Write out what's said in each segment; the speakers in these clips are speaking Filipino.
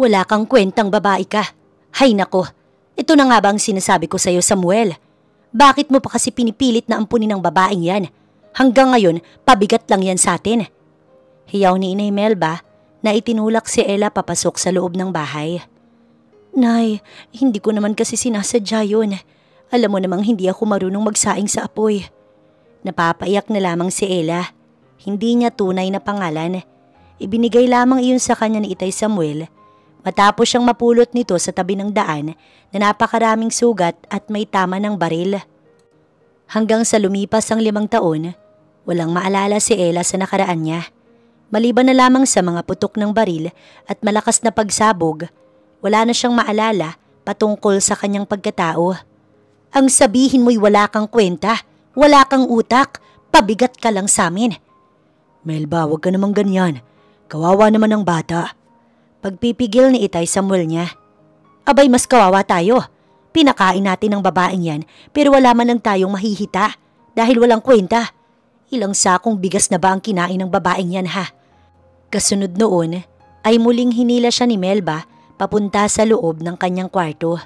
Wala kang kwentang babae ka. Hay nako, ito na nga ba ang sinasabi ko sa'yo, Samuel? Bakit mo pa kasi pinipilit na ampunin ng babaeng yan? Hanggang ngayon, pabigat lang yan sa atin. Hiyaw ni Inay Melba na itinulak si Ella papasok sa loob ng bahay. Nay, hindi ko naman kasi sinasadya yun. Alam mo namang hindi ako marunong magsaing sa apoy. Napapaiyak na lamang si Ella. Hindi niya tunay na pangalan. Ibinigay lamang iyon sa kanya ni Itay Samuel matapos siyang mapulot nito sa tabi ng daan na napakaraming sugat at may tama ng baril. Hanggang sa lumipas ang 5 taon, walang maalala si Ella sa nakaraan niya. Maliban na lamang sa mga putok ng baril at malakas na pagsabog, wala na siyang maalala patungkol sa kanyang pagkatao. Ang sabihin mo'y wala kang kwenta, wala kang utak, pabigat ka lang sa amin. Melba, huwag ka namang ganyan. Kawawa naman ang bata. Pagpipigil ni Itay Samuel niya. Abay, mas kawawa tayo. Pinakain natin ang babaeng yan pero wala man lang tayong mahihita dahil walang kwenta. Ilang sakong bigas na ba ang kinain ng babaeng yan ha? Kasunod noon ay muling hinila siya ni Melba papunta sa loob ng kanyang kwarto.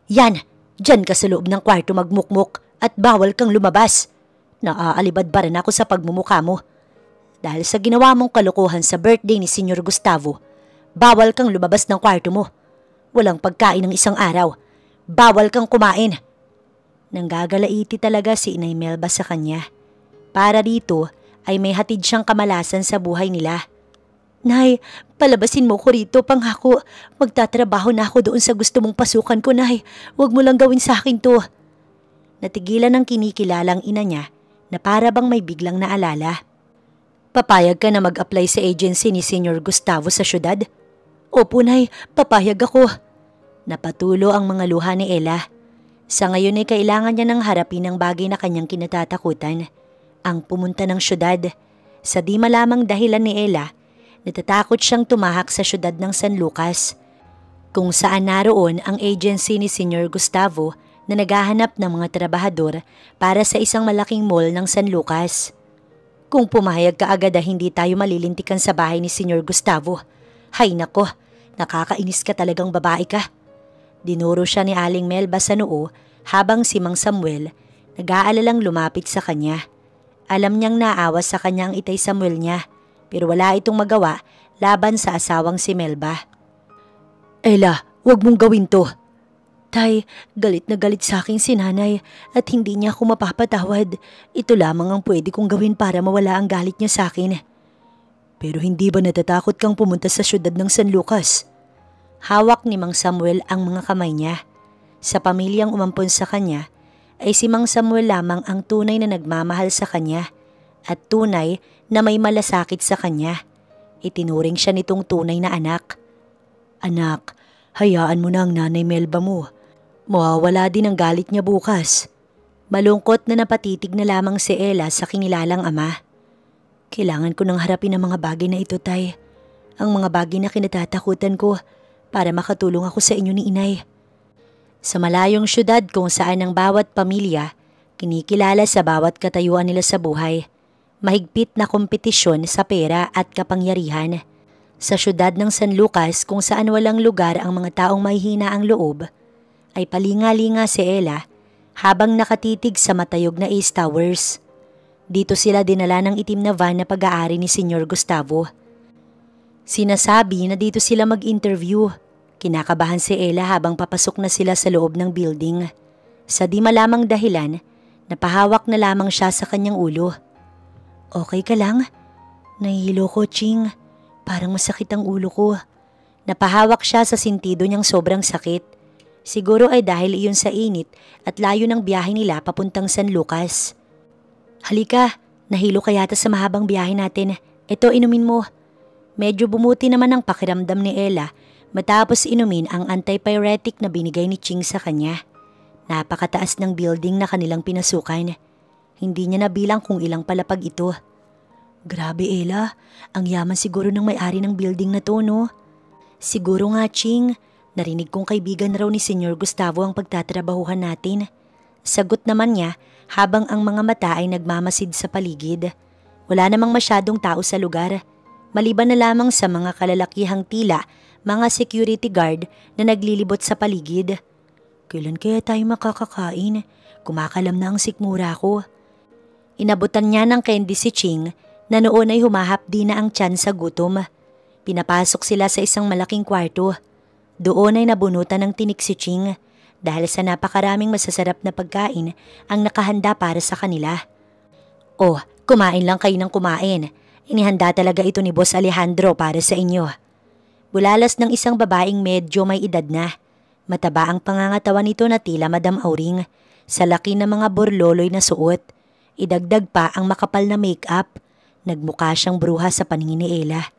Yan, dyan ka sa loob ng kwarto magmukmuk at bawal kang lumabas. Naaalibad ba rin ako sa pagmumukha mo? Dahil sa ginawa mong kalokohan sa birthday ni Senyor Gustavo, bawal kang lumabas ng kwarto mo. Walang pagkain ng isang araw. Bawal kang kumain. Nanggagalaiti talaga si Inay Melba sa kanya. Para dito ay may hatid siyang kamalasan sa buhay nila. Nay, palabasin mo ko rito, pangako. Magtatrabaho na ako doon sa gusto mong pasukan ko, Nay. Huwag mo lang gawin sa akin to. Natigilan ng kinikilalang ina niya na para bang may biglang naalala. Papayag ka na mag-apply sa agency ni Senyor Gustavo sa syudad? Opo, Nay, papayag ako. Napatulo ang mga luha ni Ella. Sa ngayon ay kailangan niya nang harapin ang bagay na kanyang kinatatakutan. Ang pumunta ng syudad. Sa di malamang dahilan ni Ella, natatakot siyang tumahak sa syudad ng San Lucas, kung saan naroon ang agency ni Senyor Gustavo na naghahanap ng mga trabahador para sa isang malaking mall ng San Lucas. Kung pumayag ka agad ay hindi tayo malilintikan sa bahay ni Senyor Gustavo. Hay nako, nakakainis ka talagang babae ka. Dinuro siya ni Aling Melba sa noo habang si Mang Samuel nag-aalalang lumapit sa kanya. Alam niyang naawa sa kanya ang Itay Samuel niya pero wala itong magawa laban sa asawang si Melba. Ella, huwag mong gawin to. Tay, galit na galit sa akin si nanay at hindi niya ako mapapatawad. Ito lamang ang pwede kong gawin para mawala ang galit niya sa akin. Pero hindi ba natatakot kang pumunta sa syudad ng San Lucas? Hawak ni Mang Samuel ang mga kamay niya. Sa pamilyang umampon sa kanya, ay si Mang Samuel lamang ang tunay na nagmamahal sa kanya at tunay na may malasakit sa kanya. Itinuring siya nitong tunay na anak. Anak, hayaan mo na ang nanay Melba mo. Mawawala din ang galit niya bukas. Malungkot na napatitig na lamang si Ella sa kinilalang ama. Kailangan ko nang harapin ang mga bagay na ito, Tay. Ang mga bagay na kinatatakutan ko para makatulong ako sa inyo ni Inay. Sa malayong syudad kung saan ang bawat pamilya kinikilala sa bawat katayuan nila sa buhay, mahigpit na kompetisyon sa pera at kapangyarihan. Sa syudad ng San Lucas kung saan walang lugar ang mga taong mahihina ang loob, ay palinga-linga si Ella habang nakatitig sa matayog na Ace Towers. Dito sila dinala ng itim na van na pag-aari ni Senyor Gustavo. Sinasabi na dito sila mag-interview. Kinakabahan si Ella habang papasok na sila sa loob ng building. Sa di malamang dahilan, napahawak na lamang siya sa kanyang ulo. Okay ka lang? Nahihilo ko, Ching. Parang masakit ang ulo ko. Napahawak siya sa sintido niyang sobrang sakit. Siguro ay dahil iyon sa init at layo ng biyahe nila papuntang San Lucas. Halika, nahilo ka yata sa mahabang biyahe natin. Ito, inumin mo. Medyo bumuti naman ang pakiramdam ni Ella matapos inumin ang antipyretic na binigay ni Ching sa kanya. Napakataas ng building na kanilang pinasukan. Hindi niya nabilang kung ilang palapag ito. Grabe, Ella. Ang yaman siguro ng may-ari ng building na to, no? Siguro nga, Ching. Narinig kong kaibigan raw ni Senyor Gustavo ang pagtatrabahuhan natin. Sagot naman niya habang ang mga mata ay nagmamasid sa paligid. Wala namang masyadong tao sa lugar. maliban na lamang sa mga kalalakihang tila, mga security guard na naglilibot sa paligid. Kailan kaya tayo makakakain? Kumakalam na ang sikmura ko. Inabutan niya ng candy si Ching na noon ay humahapdi na ang tiyan sa gutom. Pinapasok sila sa isang malaking kwarto. Doon ay nabunutan ng tinik si Ching dahil sa napakaraming masasarap na pagkain ang nakahanda para sa kanila. Oh, kumain lang kayo ng kumain. Inihanda talaga ito ni Boss Alejandro para sa inyo. Bulalas ng isang babaeng medyo may edad na. Mataba ang pangangatawan nito na tila Madam Auring. Sa laki ng mga borloloy na suot. Idagdag pa ang makapal na make-up. Nagmukha siyang bruha sa paningin ni Ella.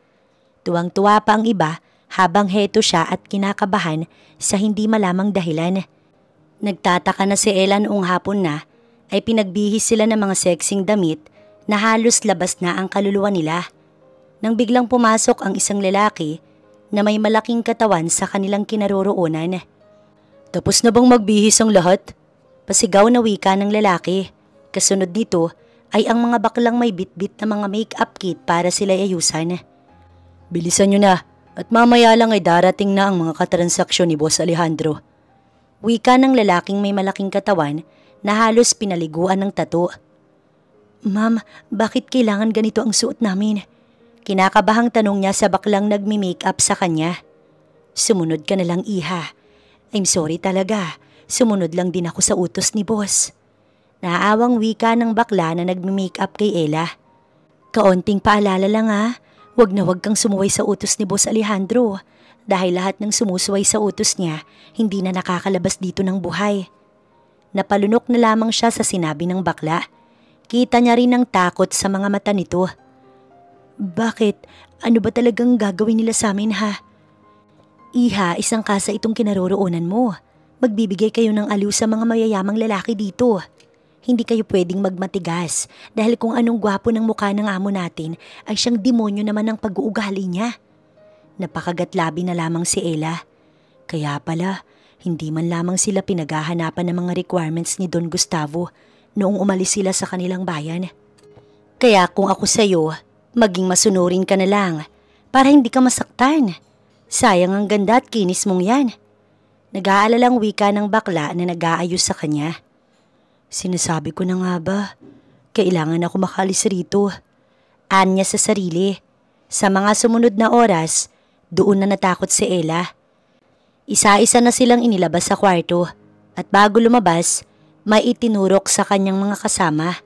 Tuwang-tuwa pa ang iba habang heto siya at kinakabahan sa hindi malamang dahilan. Nagtataka na si Ella noong hapon na ay pinagbihis sila ng mga sexing damit na halos labas na ang kaluluwa nila. Nang biglang pumasok ang isang lalaki na may malaking katawan sa kanilang kinaroroonan. Tapos na bang magbihis ang lahat? Pasigaw na wika ng lalaki. Kasunod nito ay ang mga baklang may bitbit na mga make-up kit para sila ayusan. Bilisan nyo na at mamaya lang ay darating na ang mga katransaksyon ni Boss Alejandro. Wika ng lalaking may malaking katawan na halos pinaliguan ng tato. Ma'am, bakit kailangan ganito ang suot namin? Kinakabahang tanong niya sa baklang nagmi-makeup sa kanya. Sumunod ka na lang, iha. I'm sorry talaga. Sumunod lang din ako sa utos ni boss. Naaawang wika ng bakla na nagmi-makeup kay Ella. Kaunting paalala lang ha. Wag na wag kang sumuway sa utos ni Boss Alejandro. Dahil lahat ng sumusuway sa utos niya, hindi na nakakalabas dito ng buhay. Napalunok na lamang siya sa sinabi ng bakla. Kita niya rin ang takot sa mga mata nito. Bakit? Ano ba talagang gagawin nila sa amin ha? Iha, isang kasa itong kinaroroonan mo. Magbibigay kayo ng aliw sa mga mayayamang lalaki dito. Hindi kayo pwedeng magmatigas dahil kung anong gwapo ng mukha ng amo natin ay siyang demonyo naman ang pag-uugali niya. Napakagatlabi na lamang si Ella. Kaya pala, hindi man lamang sila pinaghahanapan ng mga requirements ni Don Gustavo noong umalis sila sa kanilang bayan. Kaya kung ako sa'yo, maging masunurin ka na lang para hindi ka masaktan. Sayang ang ganda at kinis mong yan. Nag-aalalang wika ng bakla na nag-aayos sa kanya. Sinasabi ko na nga ba, kailangan ako makalis rito. Anya sa sarili. Sa mga sumunod na oras, doon na natakot si Ella. Isa-isa na silang inilabas sa kwarto at bago lumabas, may itinurok sa kanyang mga kasama.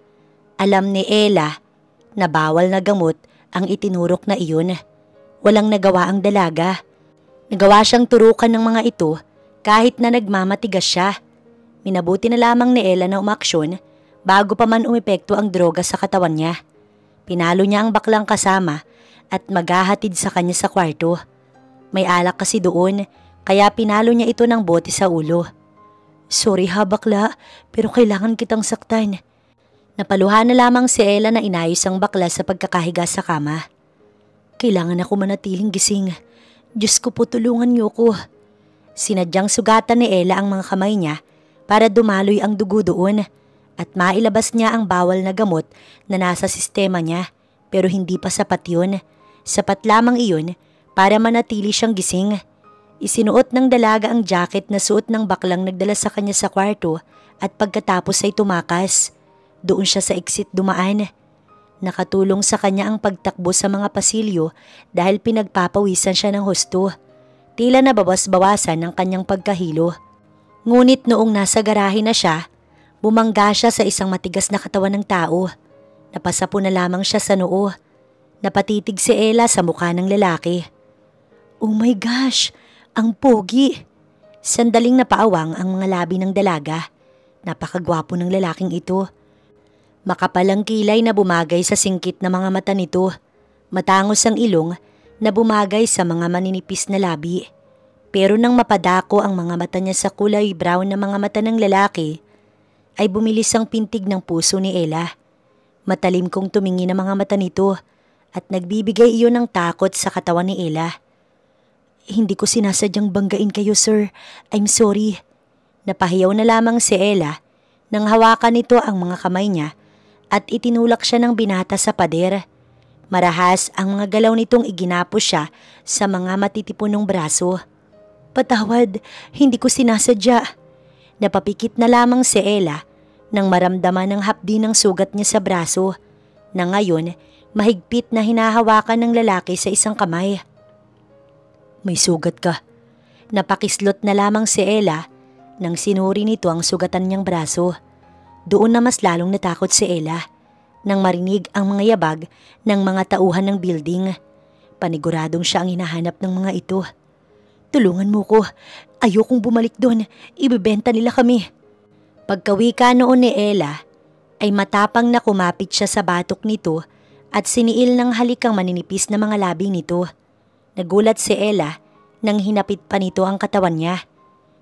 Alam ni Ella na bawal na gamot ang itinurok na iyon. Walang nagawa ang dalaga. Nagawa siyang turukan ng mga ito kahit na nagmamatigas siya. Minabuti na lamang ni Ella na umaksyon bago pa man umepekto ang droga sa katawan niya. Pinalo niya ang baklang kasama at maghahatid sa kanya sa kwarto. May alak kasi doon kaya pinalo niya ito ng bote sa ulo. Sorry ha bakla, pero kailangan kitang saktan. Napaluhan na lamang si Ella na inayos ang bakla sa pagkakahiga sa kama. Kailangan ako manatiling gising. Diyos ko po, tulungan niyo ko. Sinadyang sugatan ni Ella ang mga kamay niya para dumaloy ang dugo doon at mailabas niya ang bawal na gamot na nasa sistema niya pero hindi pa sapat yun. Sapat lamang iyon para manatili siyang gising. Isinuot ng dalaga ang jacket na suot ng baklang nagdala sa kanya sa kwarto at pagkatapos ay tumakas. Doon siya sa exit dumaan. Nakatulong sa kanya ang pagtakbo sa mga pasilyo dahil pinagpapawisan siya ng husto. Tila nabawas-bawasan ng kanyang pagkahilo. Ngunit noong nasa garahe na siya, bumangga siya sa isang matigas na katawan ng tao. Napasapo na lamang siya sa noo. Napatitig si Ella sa mukha ng lalaki. Oh my gosh, ang pogi! Sandaling napaawang ang mga labi ng dalaga. Napakagwapo ng lalaking ito. Makapalang kilay na bumagay sa singkit na mga mata nito. Matangos ang ilong na bumagay sa mga maninipis na labi. Pero nang mapadako ang mga mata niya sa kulay brown na mga mata ng lalaki, ay bumilis ang pintig ng puso ni Ella. Matalim kong tumingin ang mga mata nito at nagbibigay iyon ng takot sa katawan ni Ella. Hindi ko sinasadyang banggain kayo, sir. I'm sorry. Napahiyaw na lamang si Ella nang hawakan nito ang mga kamay niya at itinulak siya ng binata sa pader. Marahas ang mga galaw nitong iginapos siya sa mga matitipunong braso. Patawad, hindi ko sinasadya. Napapikit na lamang si Ella nang maramdaman ng hapdi ng sugat niya sa braso na ngayon mahigpit na hinahawakan ng lalaki sa isang kamay. May sugat ka. Napakislot na lamang si Ella nang sinuri nito ang sugatan niyang braso. Doon na mas lalong natakot si Ella nang marinig ang mga yabag ng mga tauhan ng building. Paniguradong siya ang hinahanap ng mga ito. Tulungan mo ko. Ayokong bumalik doon. Ibebenta nila kami. Pagkawika noon ni Ella, ay matapang na kumapit siya sa batok nito at siniil ng halik ang maninipis na mga labi nito. Nagulat si Ella nang hinapit pa nito ang katawan niya.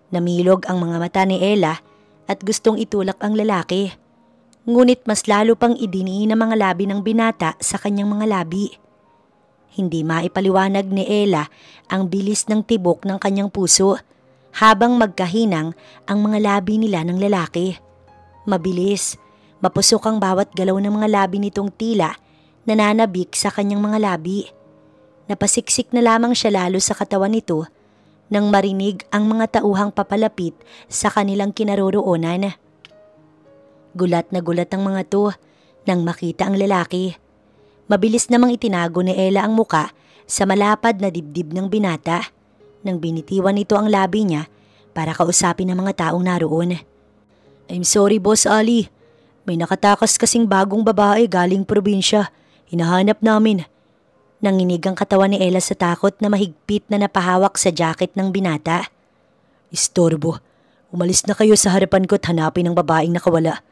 Namilog ang mga mata ni Ella at gustong itulak ang lalaki. Ngunit mas lalo pang idiniin ang mga labi ng binata sa kanyang mga labi. Hindi maipaliwanag ni Ella ang bilis ng tibok ng kanyang puso habang magkahinang ang mga labi nila ng lalaki. Mabilis, mapusok ang bawat galaw ng mga labi nitong tila nananabik sa kanyang mga labi. Napasiksik na lamang siya lalo sa katawan nito nang marinig ang mga tauhang papalapit sa kanilang kinaroroonan. Gulat na gulat ang mga to nang makita ang lalaki. Mabilis namang itinago ni Ella ang muka sa malapad na dibdib ng binata nang binitiwan nito ang labi niya para kausapin ang mga taong naroon. I'm sorry, Boss Ali. May nakatakas kasing bagong babae galing probinsya. Hinahanap namin. Nanginig ang katawan ni Ella sa takot na mahigpit na napahawak sa jacket ng binata. Istorbo. Umalis na kayo sa harapan ko at hanapin ang babaeng nakawala.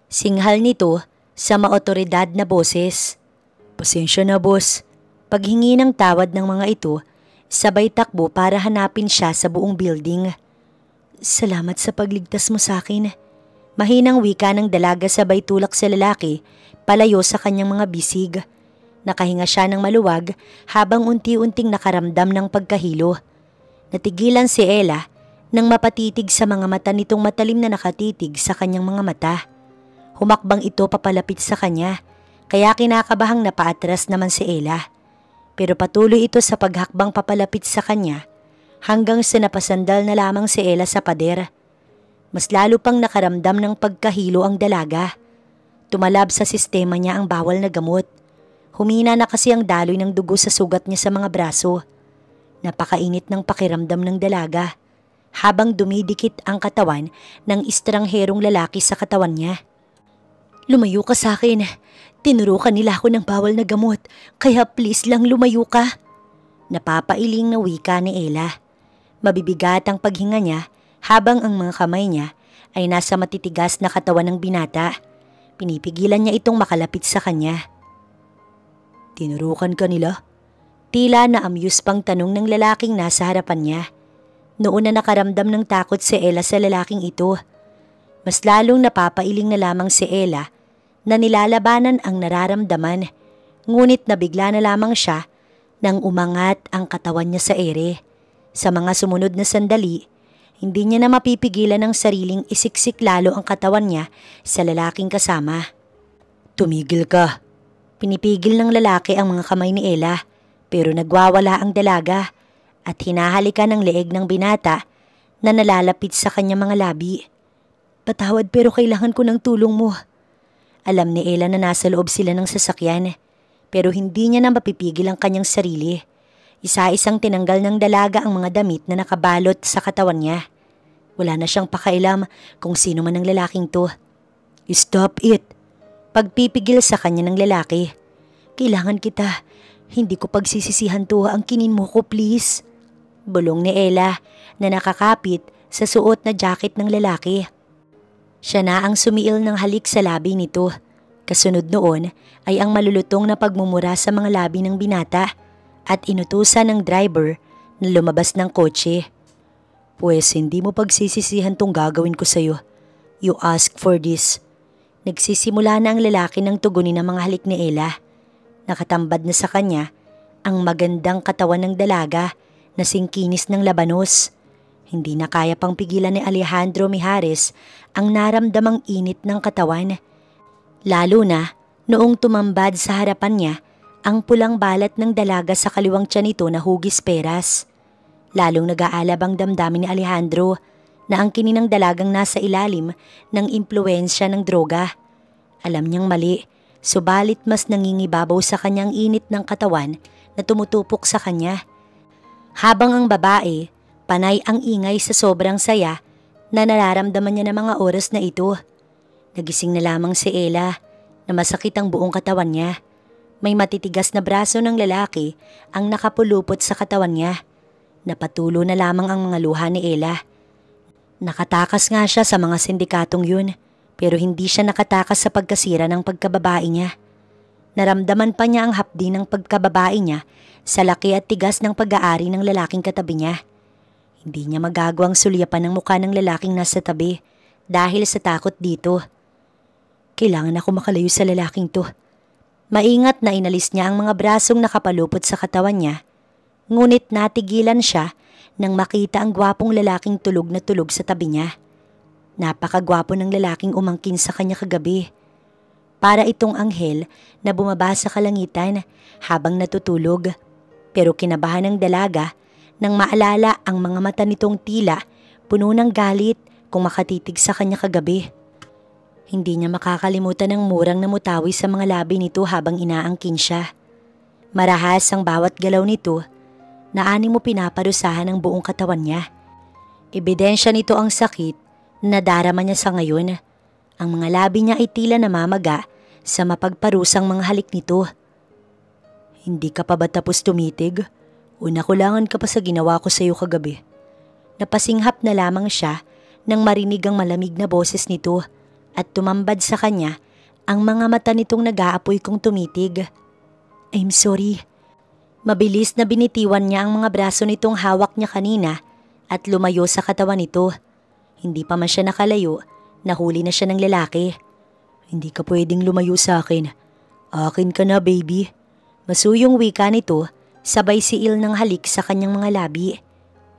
Singhal nito sa maotoridad na boses. Pasensya na, boss. Paghingi ng tawad ng mga ito, sabay takbo para hanapin siya sa buong building. Salamat sa pagligtas mo sa akin. Mahinang wika ng dalaga sabay tulak sa lalaki, palayo sa kanyang mga bisig. Nakahinga siya ng maluwag habang unti-unting nakaramdam ng pagkahilo. Natigilan si Ella nang mapatitig sa mga mata nitong matalim na nakatitig sa kanyang mga mata. Humakbang ito papalapit sa kanya, kaya kinakabahang napaatras naman si Ella. Pero patuloy ito sa paghakbang papalapit sa kanya hanggang sa napasandal na lamang si Ella sa pader. Mas lalo pang nakaramdam ng pagkahilo ang dalaga. Tumalab sa sistema niya ang bawal na gamot. Humina na kasi ang daloy ng dugo sa sugat niya sa mga braso. Napakainit ng pakiramdam ng dalaga habang dumidikit ang katawan ng estrangherong lalaki sa katawan niya. Lumayo ka sa akin. Tinurukan nila ako ng bawal na gamot, kaya please lang lumayo ka. Napapailing na wika ni Ella. Mabibigat ang paghinga niya habang ang mga kamay niya ay nasa matitigas na katawan ng binata. Pinipigilan niya itong makalapit sa kanya. Tinurukan ka nila? Tila na amuse pang tanong ng lalaking nasa harapan niya. Noon na nakaramdam ng takot si Ella sa lalaking ito. Mas lalong napapailing na lamang si Ella na nilalabanan ang nararamdaman, ngunit nabigla na lamang siya nang umangat ang katawan niya sa ere. Sa mga sumunod na sandali, hindi niya na mapipigilan ang sariling isiksik lalo ang katawan niya sa lalaking kasama. Tumigil ka. Pinipigil ng lalaki ang mga kamay ni Ella, pero nagwawala ang dalaga at hinahalikan ng leeg ng binata na nalalapit sa kanyang mga labi. Patawad pero kailangan ko ng tulong mo. Alam ni Ella na nasa loob sila ng sasakyan, pero hindi niya na mapipigil ang kanyang sarili. Isa-isang tinanggal ng dalaga ang mga damit na nakabalot sa katawan niya. Wala na siyang pakailam kung sino man ang lalaking to. Stop it! Pagpipigil sa kanya ng lalaki. Kailangan kita. Hindi ko pagsisisihan to, ang kinin mo ko please. Bulong ni Ella na nakakapit sa suot na jacket ng lalaki. Siya na ang sumiil ng halik sa labi nito. Kasunod noon ay ang malulutong na pagmumura sa mga labi ng binata at inutusan ng driver na lumabas ng kotse. Pues hindi mo pagsisisihan tong gagawin ko sa'yo. You ask for this. Nagsisimula na ang lalaki ng tugunin ang mga halik ni Ella. Nakatambad na sa kanya ang magandang katawan ng dalaga na singkinis ng labanos. Hindi na kaya pang pigilan ni Alejandro Mijares ang naramdamang init ng katawan. Lalo na noong tumambad sa harapan niya ang pulang balat ng dalaga sa kaliwang tiyan nito na hugis peras. Lalong nag-aalab ang damdamin ni Alejandro na ang kininang dalagang nasa ilalim ng impluwensya ng droga. Alam niyang mali, subalit mas nangingibabaw sa kanyang init ng katawan na tumutupok sa kanya. Habang ang babae, panay ang ingay sa sobrang saya na nararamdaman niya ng mga oras na ito. Nagising na lamang si Ella na masakit ang buong katawan niya. May matitigas na braso ng lalaki ang nakapulupot sa katawan niya. Napatulo na lamang ang mga luha ni Ella. Nakatakas nga siya sa mga sindikatong yun, pero hindi siya nakatakas sa pagkasira ng pagkababae niya. Naramdaman pa niya ang hapdi ng pagkababae niya sa laki at tigas ng pag-aari ng lalaking katabi niya. Hindi niya magagawang sulyapan ang mukha ng lalaking nasa tabi dahil sa takot dito. Kailangan ako makalayo sa lalaking to. Maingat na inalis niya ang mga brasong nakapalupot sa katawan niya, ngunit natigilan siya nang makita ang gwapong lalaking tulog na tulog sa tabi niya. Napakagwapo ng lalaking umangkin sa kanya kagabi. Para itong anghel na bumaba sa kalangitan habang natutulog. Pero kinabahan ng dalaga nang maalala ang mga mata nitong tila puno ng galit kung makatitig sa kanya kagabi. Hindi niya makakalimutan ang murang namutawi sa mga labi nito habang inaangkin siya. Marahas ang bawat galaw nito na ani mo pinaparusahan ang buong katawan niya. Ebidensya nito ang sakit na darama niya sa ngayon. Ang mga labi niya ay tila namamaga sa mapagparusang mga halik nito. Hindi ka pa ba tapos tumitig? O nakulangan ka pa sa ginawa ko sa iyo kagabi? Napasinghap na lamang siya nang marinig ang malamig na boses nito. At tumambad sa kanya ang mga mata nitong nag-aapoy kung tumitig. I'm sorry. Mabilis na binitiwan niya ang mga braso nitong hawak niya kanina at lumayo sa katawan nito. Hindi pa man siya nakalayo, nahuli na siya ng lalaki. Hindi ka pwedeng lumayo sa akin. Akin ka na, baby. Masuyong wika nito, sabay siil ng halik sa kanyang mga labi.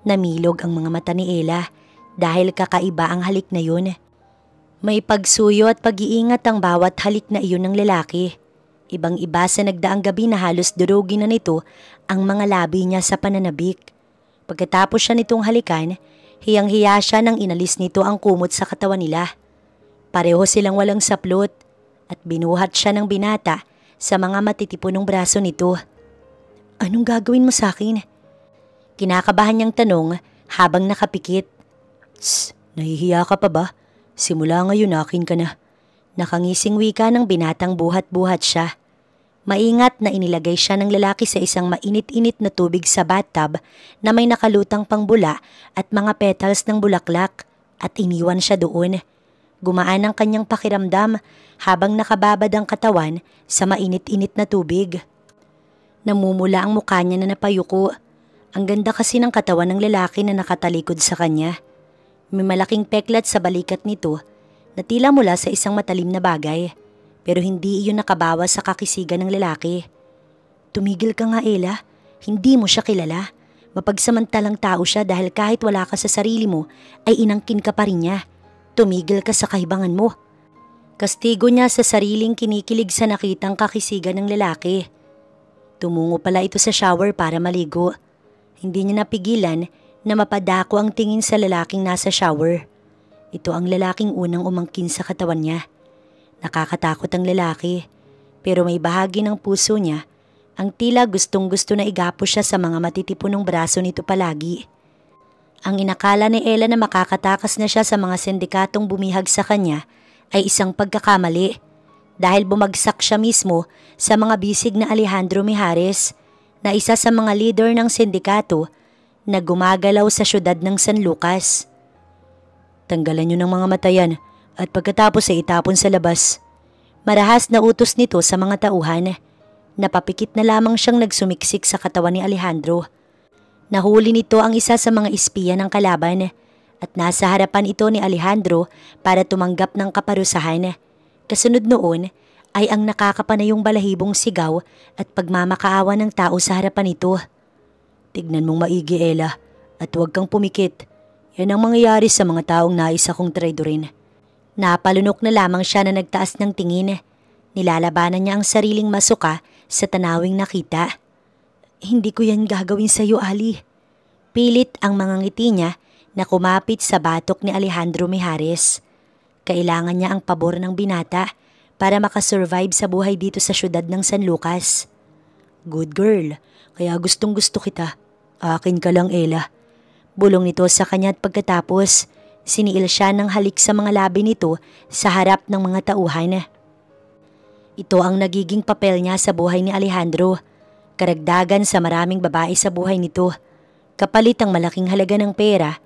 Namilog ang mga mata ni Ella dahil kakaiba ang halik na yun. May pagsuyo at pag-iingat ang bawat halik na iyon ng lalaki. Ibang-iba sa nagdaang gabi na halos durugin na nito ang mga labi niya sa pananabik. Pagkatapos siya nitong halikan, hiyang-hiya siya nang inalis nito ang kumot sa katawan nila. Pareho silang walang saplot at binuhat siya ng binata sa mga matitipunong braso nito. Anong gagawin mo sa akin? Kinakabahan niyang tanong habang nakapikit. Nahihiya ka pa ba? Simula ngayon akin ka na. Nakangising wika ng binatang buhat-buhat siya. Maingat na inilagay siya ng lalaki sa isang mainit-init na tubig sa bathtub na may nakalutang pangbula at mga petals ng bulaklak at iniwan siya doon. Gumaan ang kanyang pakiramdam habang nakababad ang katawan sa mainit-init na tubig. Namumula ang mukha niya na napayuko. Ang ganda kasi ng katawan ng lalaki na nakatalikod sa kanya. May malaking peklat sa balikat nito na tila mula sa isang matalim na bagay, pero hindi iyon nakabawas sa kakisigan ng lalaki. Tumigil ka nga, Ella. Hindi mo siya kilala. Mapagsamantalang tao siya dahil kahit wala ka sa sarili mo ay inangkin ka pa rin niya. Tumigil ka sa kahibangan mo. Kastigo niya sa sariling kinikilig sa nakitang kakisigan ng lalaki. Tumungo pala ito sa shower para maligo. Hindi niya napigilan na mapadako ang tingin sa lalaking nasa shower. Ito ang lalaking unang umangkin sa katawan niya. Nakakatakot ang lalaki, pero may bahagi ng puso niya ang tila gustong-gusto na igapo siya sa mga matitipunong braso nito palagi. Ang inakala ni Ella na makakatakas na siya sa mga sindikatong bumihag sa kanya ay isang pagkakamali dahil bumagsak siya mismo sa mga bisig na Alejandro Mijares na isa sa mga leader ng sindikato na gumagalaw sa syudad ng San Lucas. Tanggalan niyo ng mga mata yan at pagkatapos ay itapon sa labas. Marahas na utos nito sa mga tauhan. Napapikit na lamang siyang nagsumiksik sa katawan ni Alejandro. Nahuli nito ang isa sa mga espiya ng kalaban at nasa harapan ito ni Alejandro para tumanggap ng kaparusahan. Kasunod noon ay ang nakakapanayong balahibong sigaw at pagmamakaawa ng tao sa harapan nito. Tignan mong maigi, Ella, at huwag kang pumikit. Yan ang mangyayari sa mga taong nais akong traidorin. Napalunok na lamang siya na nagtaas ng tingin. Nilalabanan niya ang sariling masuka sa tanawing nakita. Hindi ko yan gagawin sa'yo, Ali. Pilit ang mga ngiti niya na kumapit sa batok ni Alejandro Mijares. Kailangan niya ang pabor ng binata para makasurvive sa buhay dito sa syudad ng San Lucas. Good girl, kaya gustong-gusto kita. Akin ka lang, Ella. Bulong nito sa kanya at pagkatapos, siniil siya ng halik sa mga labi nito sa harap ng mga tauhan. Ito ang nagiging papel niya sa buhay ni Alejandro. Karagdagan sa maraming babae sa buhay nito. Kapalit ang malaking halaga ng pera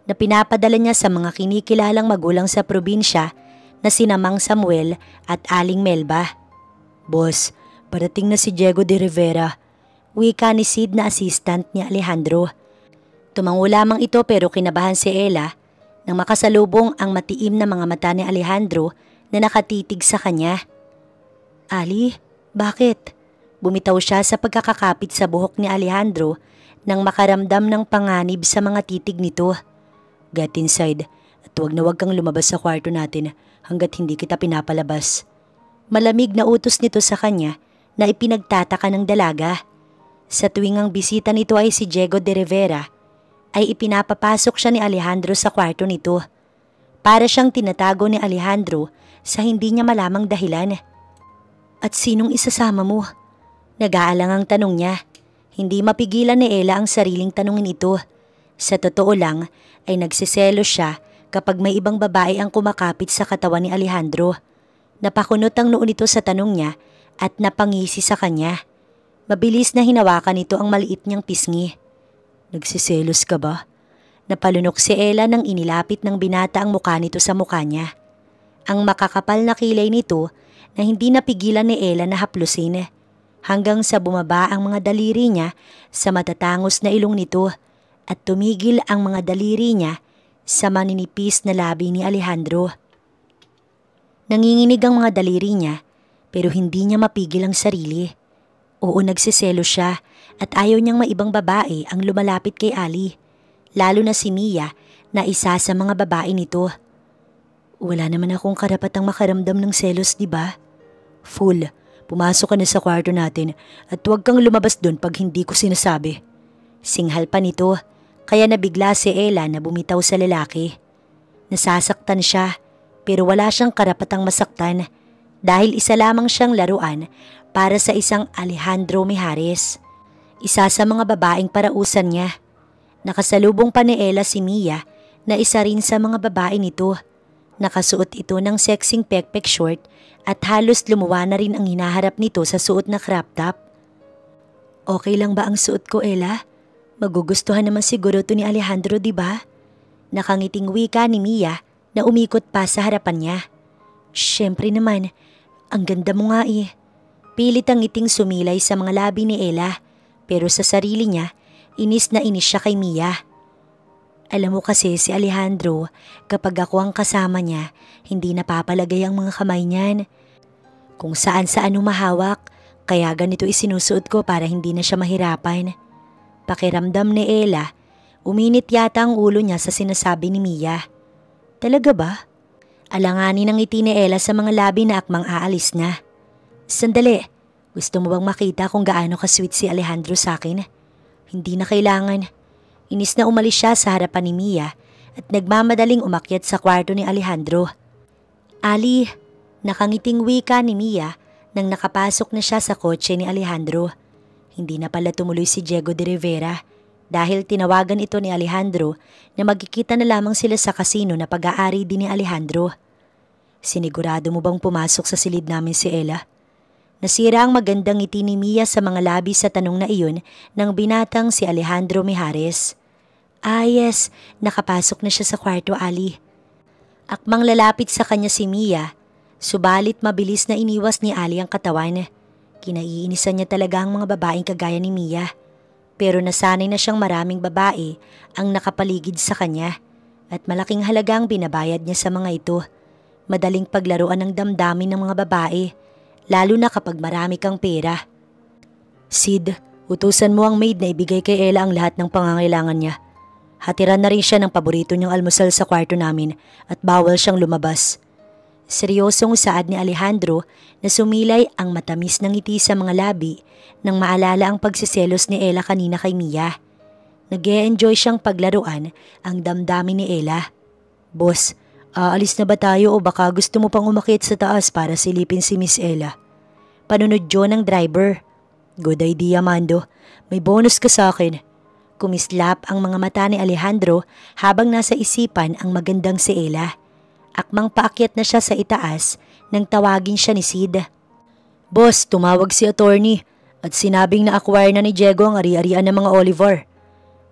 na pinapadala niya sa mga kinikilalang magulang sa probinsya na sina Mang Samuel at Aling Melba. Boss, parating na si Diego de Rivera. Wika ni Sid na assistant ni Alejandro. Tumango lamang ito pero kinabahan si Ella nang makasalubong ang matiim na mga mata ni Alejandro na nakatitig sa kanya. Ali, bakit? Bumitaw siya sa pagkakakapit sa buhok ni Alejandro nang makaramdam ng panganib sa mga titig nito. Get inside at huwag na huwag kang lumabas sa kwarto natin hanggat hindi kita pinapalabas. Malamig na utos nito sa kanya na ipinagtataka ng dalaga. Sa tuwing ang bisita nito ay si Diego de Rivera, ay ipinapapasok siya ni Alejandro sa kwarto nito. Para siyang tinatago ni Alejandro sa hindi niya malamang dahilan. At sinong isasama mo? Nag-aalangang tanong niya. Hindi mapigilan ni Ella ang sariling tanungin ito. Sa totoo lang ay nagsiselo siya kapag may ibang babae ang kumakapit sa katawan ni Alejandro. Napakunot ang noo nito sa tanong niya at napangisi sa kanya. Mabilis na hinawakan nito ang maliit niyang pisngi. Nagsiselos ka ba? Napalunok si Ella nang inilapit ng binata ang mukha nito sa mukha niya. Ang makakapal na kilay nito na hindi napigilan ni Ella na haplusin hanggang sa bumaba ang mga daliri niya sa matatangos na ilong nito at tumigil ang mga daliri niya sa maninipis na labi ni Alejandro. Nanginginig ang mga daliri niya pero hindi niya mapigil ang sarili. Oo, nagsiselo siya at ayaw niyang maibang babae ang lumalapit kay Ali, lalo na si Mia na isa sa mga babae nito. Wala naman akong karapatang makaramdam ng selos, di ba? Fool, pumasok ka na sa kwarto natin at huwag kang lumabas doon pag hindi ko sinasabi. Singhal pa nito, kaya nabigla si Ella na bumitaw sa lalaki. Nasasaktan siya pero wala siyang karapatang masaktan dahil isa lamang siyang laruan para sa isang Alejandro Mijares. Isa sa mga babaeng parausan niya. Nakasalubong pa ni Ella si Mia na isa rin sa mga babae nito. Nakasuot ito ng sexing pekpek short at halos lumuwa na rin ang hinaharap nito sa suot na crop top. Okay lang ba ang suot ko, Ella? Magugustuhan naman siguro to ni Alejandro, di ba? Nakangiting wika ni Mia na umikot pa sa harapan niya. Siyempre naman, ang ganda mo nga eh. Pilit ang ngiting sumilay sa mga labi ni Ella pero sa sarili niya, inis na inis siya kay Mia. Alam mo kasi si Alejandro, kapag ako ang kasama niya, hindi napapalagay ang mga kamay niyan. Kung saan-saan humahawak, kaya ganito isinusuot ko para hindi na siya mahirapan. Pakiramdam ni Ella, uminit yata ang ulo niya sa sinasabi ni Mia. Talaga ba? Alanganin ang ngiti ni Ella sa mga labi na akmang aalis na. Sandali, gusto mo bang makita kung gaano ka-sweet si Alejandro sa akin? Hindi na kailangan. Inis na umalis siya sa harapan ni Mia at nagmamadaling umakyat sa kwarto ni Alejandro. Ali, nakangiting wika ni Mia nang nakapasok na siya sa kotse ni Alejandro. Hindi na pala tumuloy si Diego de Rivera dahil tinawagan ito ni Alejandro na magkikita na lamang sila sa kasino na pag-aari din ni Alejandro. Sinigurado mo bang pumasok sa silid namin si Ella? Nasira ang magandang ngiti ni Mia sa mga labi sa tanong na iyon ng binatang si Alejandro Mijares. Ah yes, nakapasok na siya sa kwarto, Ali. Akmang lalapit sa kanya si Mia, subalit mabilis na iniwas ni Ali ang katawan. Kinaiinisan niya talaga ang mga babaeng kagaya ni Mia. Pero nasanay na siyang maraming babae ang nakapaligid sa kanya at malaking halaga ang binabayad niya sa mga ito. Madaling paglaruan ng damdamin ng mga babae, lalo na kapag marami kang pera. Sid, utusan mo ang maid na ibigay kay Ella ang lahat ng pangangailangan niya. Hatiran na rin siya ng paborito niyang almusal sa kwarto namin at bawal siyang lumabas. Seryosong saad ni Alejandro na sumilay ang matamis ng ngiti sa mga labi nang maalala ang pagsiselos ni Ella kanina kay Mia. Nag-e-enjoy siyang paglaruan ang damdamin ni Ella. Boss, aalis na ba tayo o baka gusto mo pang umakyat sa taas para silipin si Miss Ella? Panunodyo ng driver. Good idea, Mando. May bonus ka sa akin. Kumislap ang mga mata ni Alejandro habang nasa isipan ang magandang si Ella. Akmang paakyat na siya sa itaas nang tawagin siya ni Sid. Boss, tumawag si attorney at sinabing na-acquire na ni Diego ang ari-arian ng mga Oliver.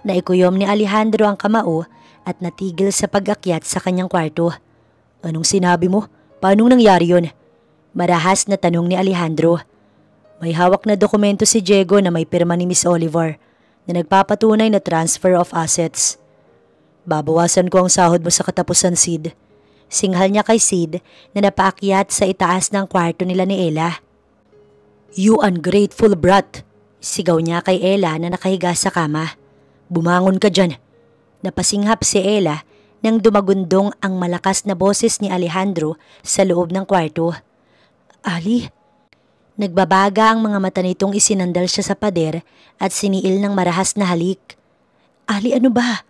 Naikuyom ni Alejandro ang kamao at natigil sa pag-akyat sa kanyang kwarto. Anong sinabi mo? Paanong nangyari yun? Marahas na tanong ni Alejandro. May hawak na dokumento si Diego na may pirma ni Miss Oliver na nagpapatunay na transfer of assets. Babawasan ko ang sahod mo sa katapusan, Sid. Singhal niya kay Sid na napaakyat sa itaas ng kwarto nila ni Ella. You ungrateful brat! Sigaw niya kay Ella na nakahiga sa kama. Bumangon ka dyan. Napasinghap si Ella nang dumagundong ang malakas na boses ni Alejandro sa loob ng kwarto. Ali? Nagbabaga ang mga mata nitong isinandal siya sa pader at siniil ng marahas na halik. Ali, ano ba?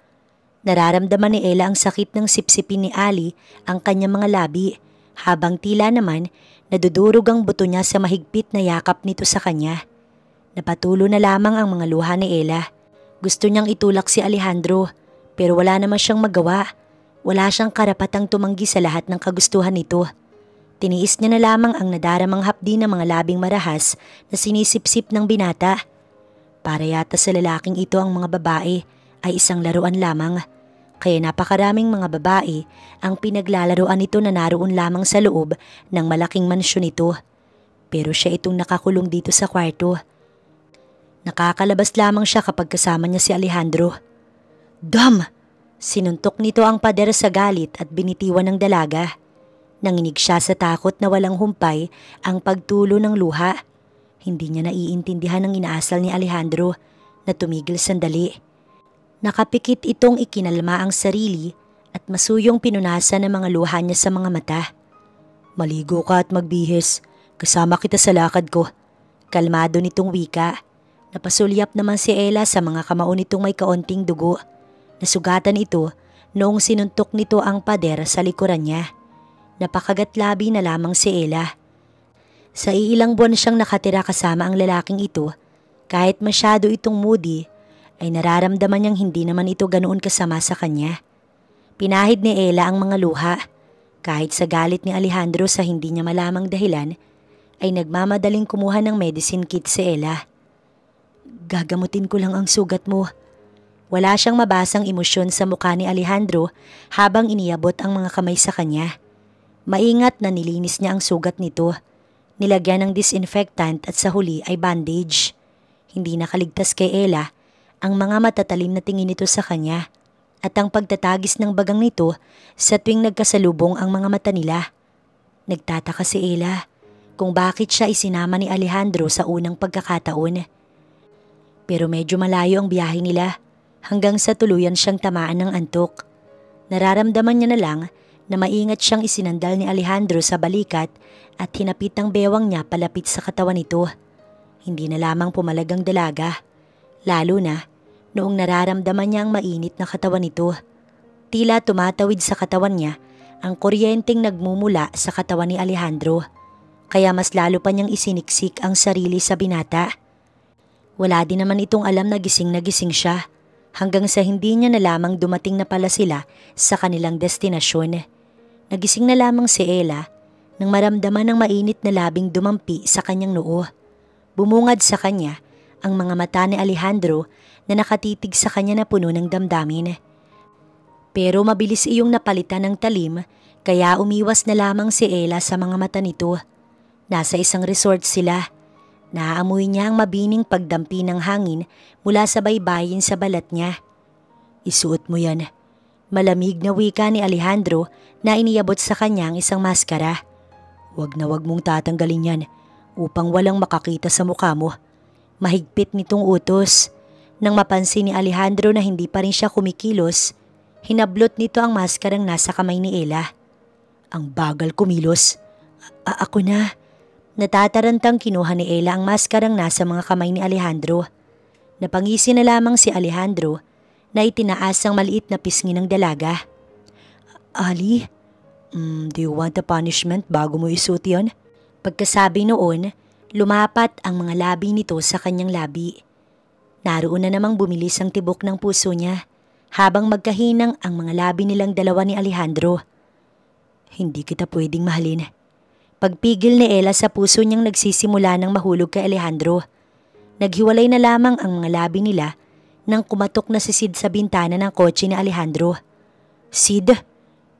Nararamdaman ni Ella ang sakit ng sipsipin ni Ali ang kanyang mga labi habang tila naman nadudurog ang buto niya sa mahigpit na yakap nito sa kanya. Napatulo na lamang ang mga luha ni Ella. Gusto niyang itulak si Alejandro pero wala naman siyang magawa. Wala siyang karapatang tumanggi sa lahat ng kagustuhan nito. Tiniis niya na lamang ang nadaramang hapdi ng mga labing marahas na sinisipsip ng binata. Para yata sa lalaking ito ang mga babae ay isang laruan lamang, kaya napakaraming mga babae ang pinaglalaruan nito na naroon lamang sa loob ng malaking mansyon nito. Pero siya itong nakakulong dito sa kwarto. Nakakalabas lamang siya kapag kasama niya si Alejandro. Dam! Sinuntok nito ang pader sa galit at binitiwan ng dalaga. Nanginig siya sa takot na walang humpay ang pagtulo ng luha. Hindi niya naiintindihan ang inaasal ni Alejandro na tumigil sandali. Nakapikit itong ikinalma ang sarili at masuyong pinunasan ng mga luha niya sa mga mata. Maligo ka at magbihis. Kasama kita sa lakad ko. Kalmado nitong wika. Napasulyap naman si Ella sa mga kamao nitong may kaunting dugo. Nasugatan ito noong sinuntok nito ang pader sa likuran niya. Napakagatlabi na lamang si Ella. Sa iilang buwan siyang nakatira kasama ang lalaking ito, kahit masyado itong moody, ay nararamdaman niyang hindi naman ito ganoon kasama sa kanya. Pinahid ni Ella ang mga luha. Kahit sa galit ni Alejandro sa hindi niya malamang dahilan, ay nagmamadaling kumuha ng medicine kit si Ella. Gagamutin ko lang ang sugat mo. Wala siyang mabasang emosyon sa mukha ni Alejandro habang iniabot ang mga kamay sa kanya. Maingat na nilinis niya ang sugat nito. Nilagyan ng disinfectant at sa huli ay bandage. Hindi nakaligtas kay Ella ang mga matatalim na tingin nito sa kanya at ang pagtatagis ng bagang nito sa tuwing nagkasalubong ang mga mata nila. Nagtataka si Ella kung bakit siya isinama ni Alejandro sa unang pagkakataon. Pero medyo malayo ang biyahe nila hanggang sa tuluyan siyang tamaan ng antok. Nararamdaman niya na lang na maingat siyang isinandal ni Alejandro sa balikat at hinapit ang bewang niya palapit sa katawan nito. Hindi na lamang pumalagang dalaga, lalo na noong nararamdaman niya ang mainit na katawan nito. Tila tumatawid sa katawan niya ang kuryenteng nagmumula sa katawan ni Alejandro, kaya mas lalo pa niyang isiniksik ang sarili sa binata. Wala din naman itong alam na gising siya hanggang sa hindi niya na lamang dumating na pala sila sa kanilang destinasyon. Nagising na lamang si Ella nang maramdaman ng mainit na labing dumampi sa kanyang noo. Bumungad sa kanya ang mga mata ni Alejandro na nakatitig sa kanya na puno ng damdamin. Pero mabilis iyong napalitan ng talim kaya umiwas na lamang si Ella sa mga mata nito. Nasa isang resort sila. Naaamoy niya ang mabining pagdampi ng hangin mula sa baybayin sa balat niya. Isuot mo yan. Malamig na wika ni Alejandro na iniabot sa kanya ang isang maskara. Wag na wag mong tatanggalin yan upang walang makakita sa mukha mo. Mahigpit nitong utos. Nang mapansin ni Alejandro na hindi pa rin siya kumikilos, hinablot nito ang maskarang nasa kamay ni Ella. Ang bagal kumilos. Ako na. Natatarantang kinuha ni Ella ang maskarang nasa mga kamay ni Alejandro. Napangisi na lamang si Alejandro na itinaas ang maliit na pisngi ng dalaga. Ali, do you want a punishment bago mo isuot yon? Pagkasabi noon, lumapat ang mga labi nito sa kanyang labi. Naroon na namang bumilis ang tibok ng puso niya habang magkahinang ang mga labi nilang dalawa ni Alejandro. Hindi kita pwedeng mahalin. Pagpigil ni Ella sa puso niyang nagsisimula ng mahulog kay Alejandro. Naghiwalay na lamang ang mga labi nila nang kumatok na si Sid sa bintana ng kotse ni Alejandro. Sid,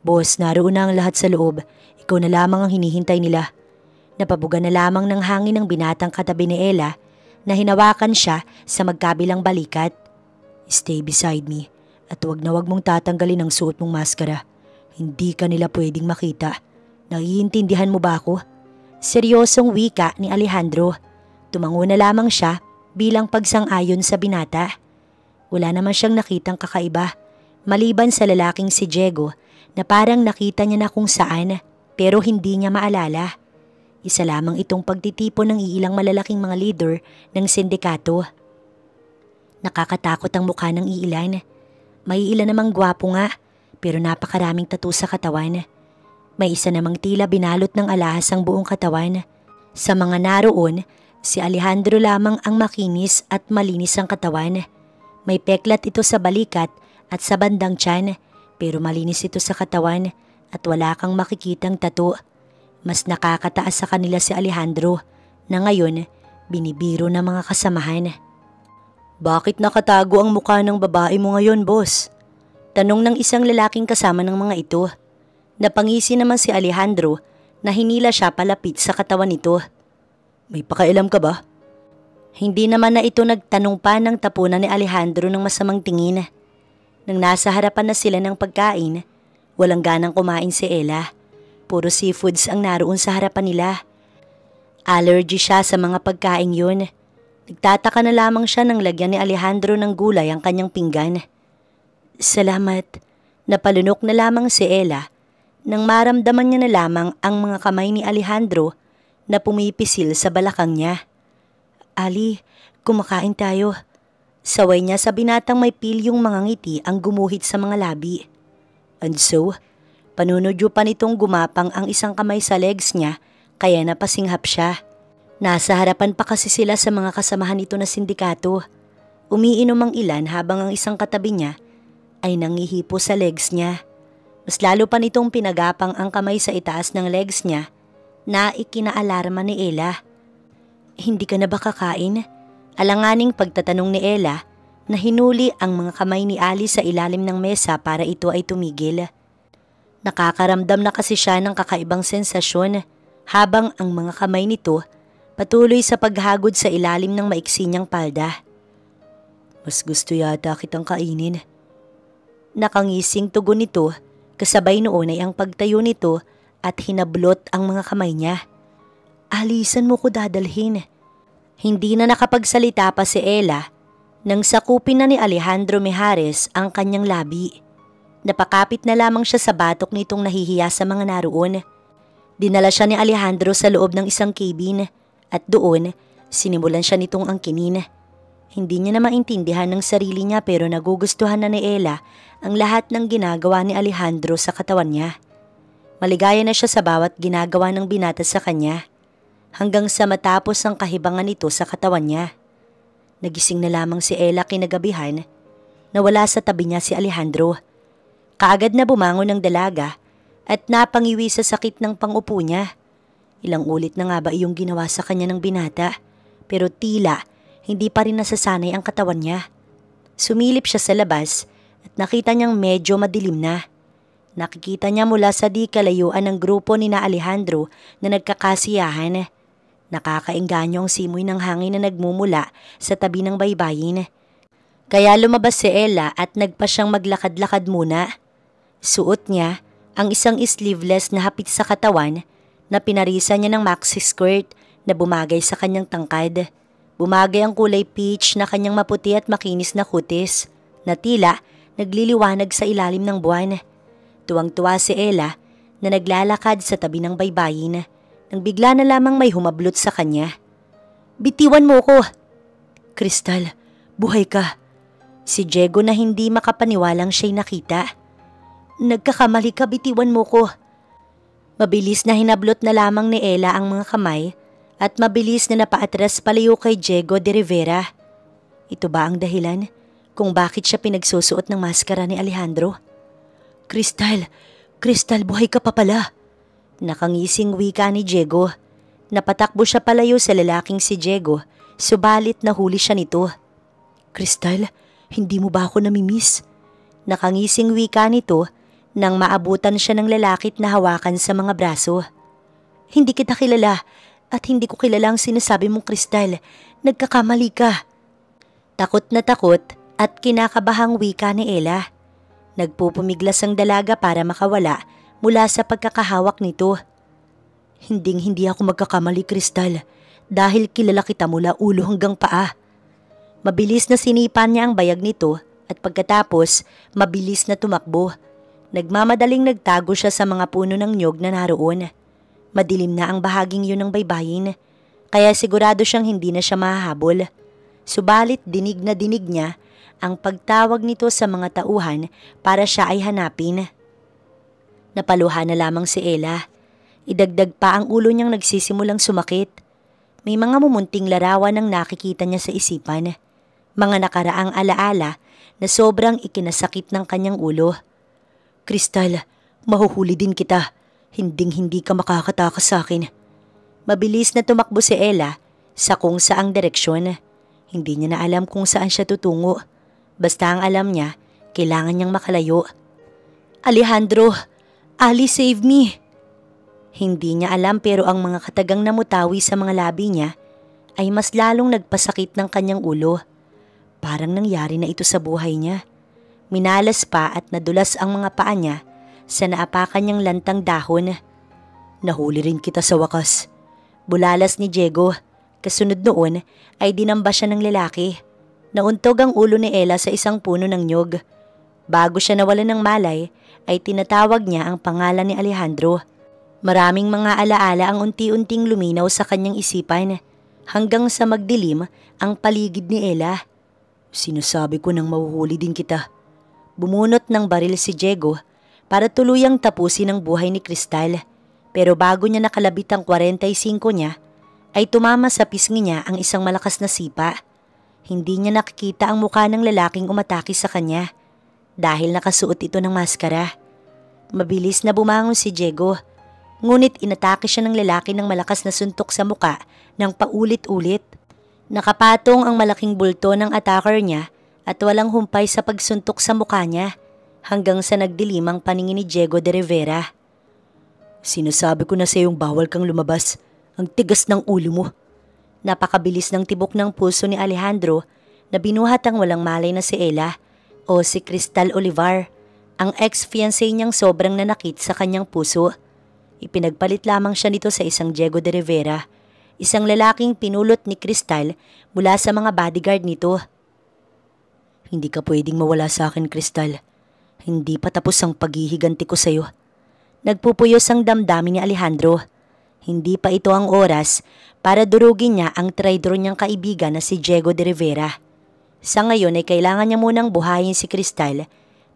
boss, naroon na ang lahat sa loob. Ikaw na lamang ang hinihintay nila. Napabuga na lamang ng hangin ng binatang katabi ni Ella na hinawakan siya sa magkabilang balikat. Stay beside me at wag na wag mong tatanggalin ang suot mong maskara. Hindi ka nila pwedeng makita. Naiintindihan mo ba ako? Seryosong wika ni Alejandro. Tumango na lamang siya bilang pagsang-ayon sa binata. Wala naman siyang nakitang kakaiba, maliban sa lalaking si Diego na parang nakita niya na kung saan pero hindi niya maalala. Isa lamang itong pagtitipon ng iilang malalaking mga leader ng sindikato. Nakakatakot ang mukha ng iilan. May ilan namang gwapo nga pero napakaraming tattoo sa katawan. May isa namang tila binalot ng alahas ang buong katawan. Sa mga naroon, si Alejandro lamang ang makinis at malinis ang katawan. May peklat ito sa balikat at sa bandang tiyan, pero malinis ito sa katawan at wala kang makikitang tattoo. Mas nakakataas sa kanila si Alejandro na ngayon binibiro ng mga kasamahan. Bakit nakatago ang mukha ng babae mo ngayon, boss? Tanong ng isang lalaking kasama ng mga ito. Napangisi naman si Alejandro na hinila siya palapit sa katawan nito. May pakailam ka ba? Hindi naman na ito nagtanong pa ng tapunan ni Alejandro ng masamang tingin. Nang nasa harapan na sila ng pagkain, walang ganang kumain si Ella. Puro seafoods ang naroon sa harapan nila. Allergy siya sa mga pagkain yun. Nagtataka na lamang siya nang lagyan ni Alejandro ng gulay ang kanyang pinggan. Salamat. Napalunok na lamang si Ella nang maramdaman niya na lamang ang mga kamay ni Alejandro na pumipisil sa balakang niya. Ali, kumakain tayo. Saway niya sa binatang may pilyong mga ngiti ang gumuhit sa mga labi. And so, panunodyo pa nitong gumapang ang isang kamay sa legs niya kaya napasinghap siya. Nasa harapan pa kasi sila sa mga kasamahan nito na sindikato. Umiinom ang ilan habang ang isang katabi niya ay nangihipo sa legs niya. Mas lalo pa nitong pinagapang ang kamay sa itaas ng legs niya na ikinaalarma ni Ella. Hindi ka na ba kakain? Alanganing pagtatanong ni Ella na hinuli ang mga kamay ni Ali sa ilalim ng mesa para ito ay tumigil. Nakakaramdam na kasi siya ng kakaibang sensasyon habang ang mga kamay nito patuloy sa paghagod sa ilalim ng maiksi niyang palda. Mas gusto yata kitang kainin. Nakangising tugon nito. Kasabay noon ay ang pagtayo nito at hinablot ang mga kamay niya. Alisan mo ko dadalhin. Hindi na nakapagsalita pa si Ella nang sakupin na ni Alejandro Mijares ang kanyang labi. Napakapit na lamang siya sa batok nitong nahihiya sa mga naroon. Dinala siya ni Alejandro sa loob ng isang cabin at doon sinimulan siya nitong angkinin. Hindi niya na maintindihan ng sarili niya pero nagugustuhan na ni Ella ang lahat ng ginagawa ni Alejandro sa katawan niya. Maligaya na siya sa bawat ginagawa ng binata sa kanya hanggang sa matapos ang kahibangan nito sa katawan niya. Nagising na lamang si Ella kinagabihan na wala sa tabi niya si Alejandro. Kaagad na bumangon ng dalaga at napangiwi sa sakit ng pangupo niya. Ilang ulit na nga ba iyong ginawa sa kanya ng binata pero tila hindi pa rin nasasanay ang katawan niya. Sumilip siya sa labas at nakita niyang medyo madilim na. Nakikita niya mula sa di kalayuan ng grupo ni na Alejandro na nagkakasiyahan. Nakakaengganyo ang simoy ng hangin na nagmumula sa tabi ng baybayin. Kaya lumabas si Ella at nagpa siyang maglakad-lakad muna. Suot niya ang isang sleeveless na hapit sa katawan na pinarisan niya ng maxi skirt na bumagay sa kanyang tangkad. Bumagay ang kulay peach na kanyang maputi at makinis na kutis na tila nagliliwanag sa ilalim ng buwan. Tuwang-tuwa si Ella na naglalakad sa tabi ng baybayin nang bigla na lamang may humablot sa kanya. "Bitiwan mo ko!" "Crystal, buhay ka." Si Diego na hindi makapaniwalang siya'y nakita. "Nagkakamali ka, bitiwan mo ko." Mabilis na hinablot na lamang ni Ella ang mga kamay at mabilis na napaatras palayo kay Diego de Rivera. Ito ba ang dahilan kung bakit siya pinagsusuot ng maskara ni Alejandro? "Crystal, Crystal, buhay ka pa pala." Nakangising wika ni Diego. Napatakbo siya palayo sa lalaking si Diego, subalit nahuli siya nito. "Crystal, hindi mo ba ako namimiss?" Nakangising wika nito nang maabutan siya ng lalakit na hawakan sa mga braso. "Hindi kita kilala at hindi ko kilala ang sinasabi mong Crystal. Nagkakamali ka." Takot na takot at kinakabahang wika ni Ella. Nagpupumiglas ang dalaga para makawala mula sa pagkakahawak nito. Hindi ako magkakamali, Crystal, dahil kilala kita mula ulo hanggang paa." Mabilis na sinipan niya ang bayag nito at pagkatapos mabilis na tumakbo. Nagmamadaling nagtago siya sa mga puno ng niyog na naroon. Madilim na ang bahaging yun ng baybayin, kaya sigurado siyang hindi na siya mahahabol. Subalit dinig na dinig niya ang pagtawag nito sa mga tauhan para siya ay hanapin. Napaluha na lamang si Ella. Idagdag pa ang ulo niyang nagsisimulang sumakit. May mga mumunting larawan ang nakikita niya sa isipan. Mga nakaraang alaala na sobrang ikinasakit ng kanyang ulo. "Crystal, mahuhuli din kita. Hinding-hindi ka makakatakas sa akin." Mabilis na tumakbo si Ella sa kung saang direksyon. Hindi niya na alam kung saan siya tutungo. Basta ang alam niya, kailangan niyang makalayo. "Alejandro, Ali, save me!" Hindi niya alam pero ang mga katagang namutawi sa mga labi niya ay mas lalong nagpasakit ng kanyang ulo. Parang nangyari na ito sa buhay niya. Minalas pa at nadulas ang mga paa niya sa naapakan niyang lantang dahon. "Nahuli rin kita sa wakas." Bulalas ni Diego. Kasunod noon ay dinamba siya ng lalaki. Nauntog ang ulo ni Ella sa isang puno ng niyog. Bago siya nawalan ng malay ay tinatawag niya ang pangalan ni Alejandro. Maraming mga alaala ang unti-unting luminaw sa kanyang isipan hanggang sa magdilim ang paligid ni Ella. "Sinasabi ko nang mahuhuli din kita." Bumunot ng baril si Diego para tuluyang tapusin ang buhay ni Crystal. Pero bago niya nakalabit ang 45 niya, ay tumama sa pisngi niya ang isang malakas na sipa. Hindi niya nakikita ang mukha ng lalaking umatake sa kanya dahil nakasuot ito ng maskara. Mabilis na bumangon si Diego, ngunit inatake siya ng lalaki ng malakas na suntok sa muka ng paulit-ulit. Nakapatong ang malaking bulto ng attacker niya at walang humpay sa pagsuntok sa mukha niya hanggang sa nagdilim ang paningin ni Diego de Rivera. "Sinasabi ko na sa iyong bawal kang lumabas. Ang tigas ng ulo mo." Napakabilis ng tibok ng puso ni Alejandro na binuhat ang walang malay na si Ella o si Crystal Olivar, ang ex-fiancé niyang sobrang nanakit sa kanyang puso. Ipinagpalit lamang siya nito sa isang Diego de Rivera, isang lalaking pinulot ni Crystal mula sa mga bodyguard nito. "Hindi ka pwedeng mawala sa akin, Crystal. Hindi pa tapos ang paghihiganti ko sa iyo." Nagpupuyos ang damdamin ni Alejandro. Hindi pa ito ang oras para durugin niya ang traidor niyang kaibigan na si Diego de Rivera. Sa ngayon ay kailangan niya munang buhayin si Crystal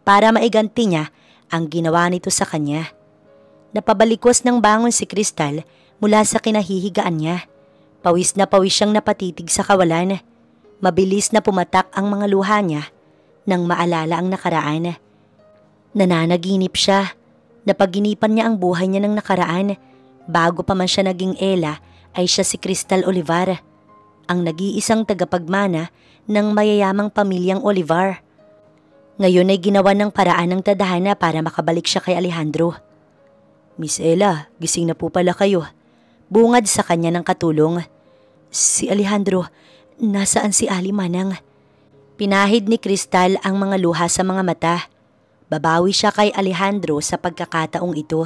para maiganti niya ang ginawa nito sa kanya. Napabalikos ng bangon si Crystal mula sa kinahihigaan niya. Pawis na pawis siyang napatitig sa kawalan. Mabilis na pumatak ang mga luha niya nang maalala ang nakaraan. Nananaginip siya. Napaginipan niya ang buhay niya ng nakaraan. Bago pa man siya naging Ella ay siya si Crystal Olivar, ang nag-iisang tagapagmana ng mayayamang pamilyang Olivar. Ngayon ay ginawa ng paraan ng tadhana para makabalik siya kay Alejandro. "Miss Ella, gising na po pala kayo." Bungad sa kanya ng katulong. "Si Alejandro, nasaan si Ali Manang?" Pinahid ni Crystal ang mga luha sa mga mata. Babawi siya kay Alejandro sa pagkakataong ito.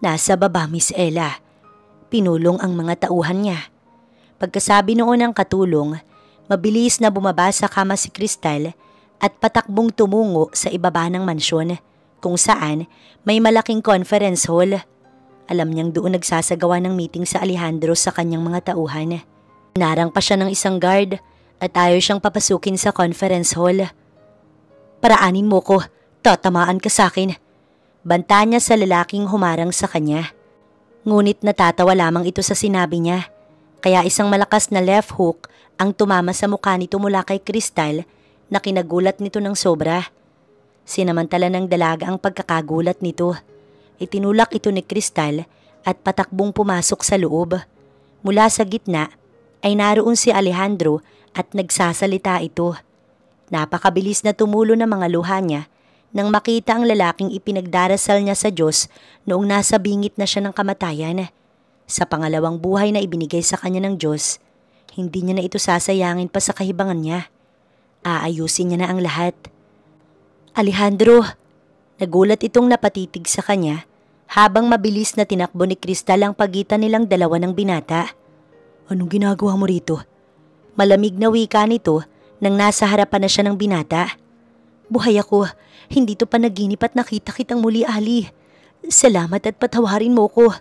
"Nasa baba, Miss Ella." Pinulong ang mga tauhan niya. Pagkasabi noon ng katulong, mabilis na bumaba sa kama si Crystal at patakbong tumungo sa ibaba ng mansyon kung saan may malaking conference hall. Alam niyang doon nagsasagawa ng meeting sa Alejandro sa kanyang mga tauhan. Narang pa siya ng isang guard at ayaw siyang papasukin sa conference hall. Paraanin mo ko, tatamaan ka sa akin. Banta niya sa lalaking humarang sa kanya. Ngunit natatawa lamang ito sa sinabi niya, kaya isang malakas na left hook ang tumama sa mukha nito mula kay Crystal na kinagulat nito ng sobra. Sinamantala ng dalaga ang pagkakagulat nito. Itinulak ito ni Crystal at patakbong pumasok sa loob. Mula sa gitna ay naroon si Alejandro at nagsasalita ito. Napakabilis na tumulo ng mga luha niya nang makita ang lalaking ipinagdarasal niya sa Diyos noong nasa bingit na siya ng kamatayan. Sa pangalawang buhay na ibinigay sa kanya ng Diyos, hindi niya na ito sasayangin pa sa kahibangan niya. Aayusin niya na ang lahat. Alejandro! Nagulat itong napatitig sa kanya habang mabilis na tinakbo ni Crystal ang pagitan nilang dalawa ng binata. Anong ginagawa mo rito? Malamig na wika nito nang nasa harapan na siya ng binata. Buhay ako, hindi to panaginip at nakita kitang muli, Ali. Salamat at patawarin mo ko.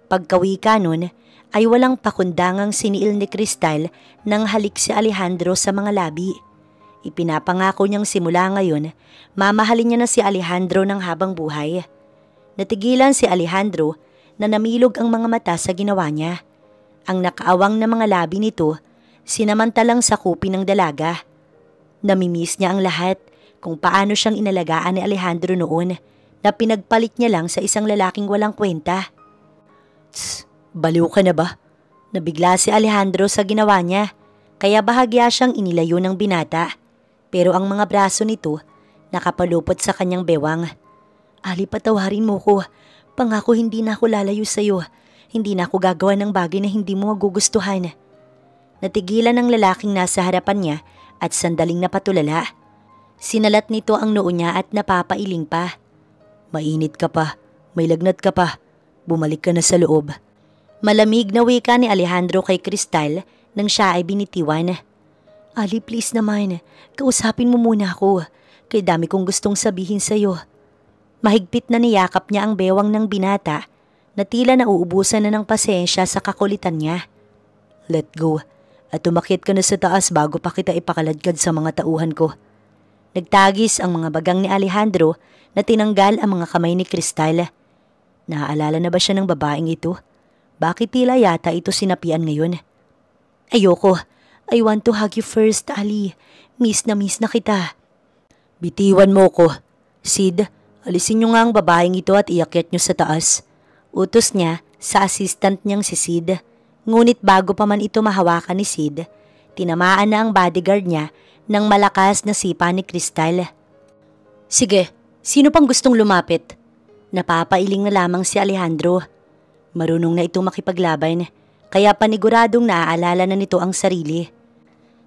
Pagkawika nun ay walang pakundangang siniil ni Crystal nang halik si Alejandro sa mga labi. Ipinapangako niyang simula ngayon, mamahalin niya na si Alejandro ng habang buhay. Natigilan si Alejandro na namilog ang mga mata sa ginawa niya. Ang nakaawang na mga labi nito, sinamantalang sakupin ng dalaga. Namimiss niya ang lahat kung paano siyang inalagaan ni Alejandro noon na pinagpalit niya lang sa isang lalaking walang kwenta. Tss, baliw ka na ba? Nabigla si Alejandro sa ginawa niya, kaya bahagya siyang inilayo ng binata. Pero ang mga braso nito nakapalupot sa kanyang bewang. Ali, patawarin mo ko. Pangako hindi na ako lalayo sa iyo. Hindi na ako gagawa ng bagay na hindi mo magugustuhan. Natigilan ang lalaking nasa harapan niya at sandaling napatulala. Sinalat nito ang noo niya at napapailing pa. Mainit ka pa, may lagnat ka pa. Bumalik ka na sa loob. Malamig na wika ni Alejandro kay Crystal nang siya ay binitiwan. Ali, please naman, kausapin mo muna ako. Kay dami kong gustong sabihin sa'yo. Mahigpit na niyakap niya ang bewang ng binata na tila nauubusan na ng pasensya sa kakulitan niya. Let go at umakyat ka na sa taas bago pa kita ipakaladkad sa mga tauhan ko. Nagtagis ang mga bagang ni Alejandro na tinanggal ang mga kamay ni Crystal. Naaalala na ba siya ng babaeng ito? Bakit tila yata ito sinapian ngayon? Ayoko. I want to hug you first, Ali. Miss na kita. Bitiwan mo ko. Sid, alisin niyo nga ang babaeng ito at iakyat niyo sa taas. Utos niya sa assistant niyang si Sid. Ngunit bago pa man ito mahawakan ni Sid, tinamaan na ang bodyguard niya ng malakas na sipa ni Crystal. Sige, sino pang gustong lumapit? Napapailing na lamang si Alejandro. Marunong na itong makipaglaban, kaya paniguradong naaalala na nito ang sarili.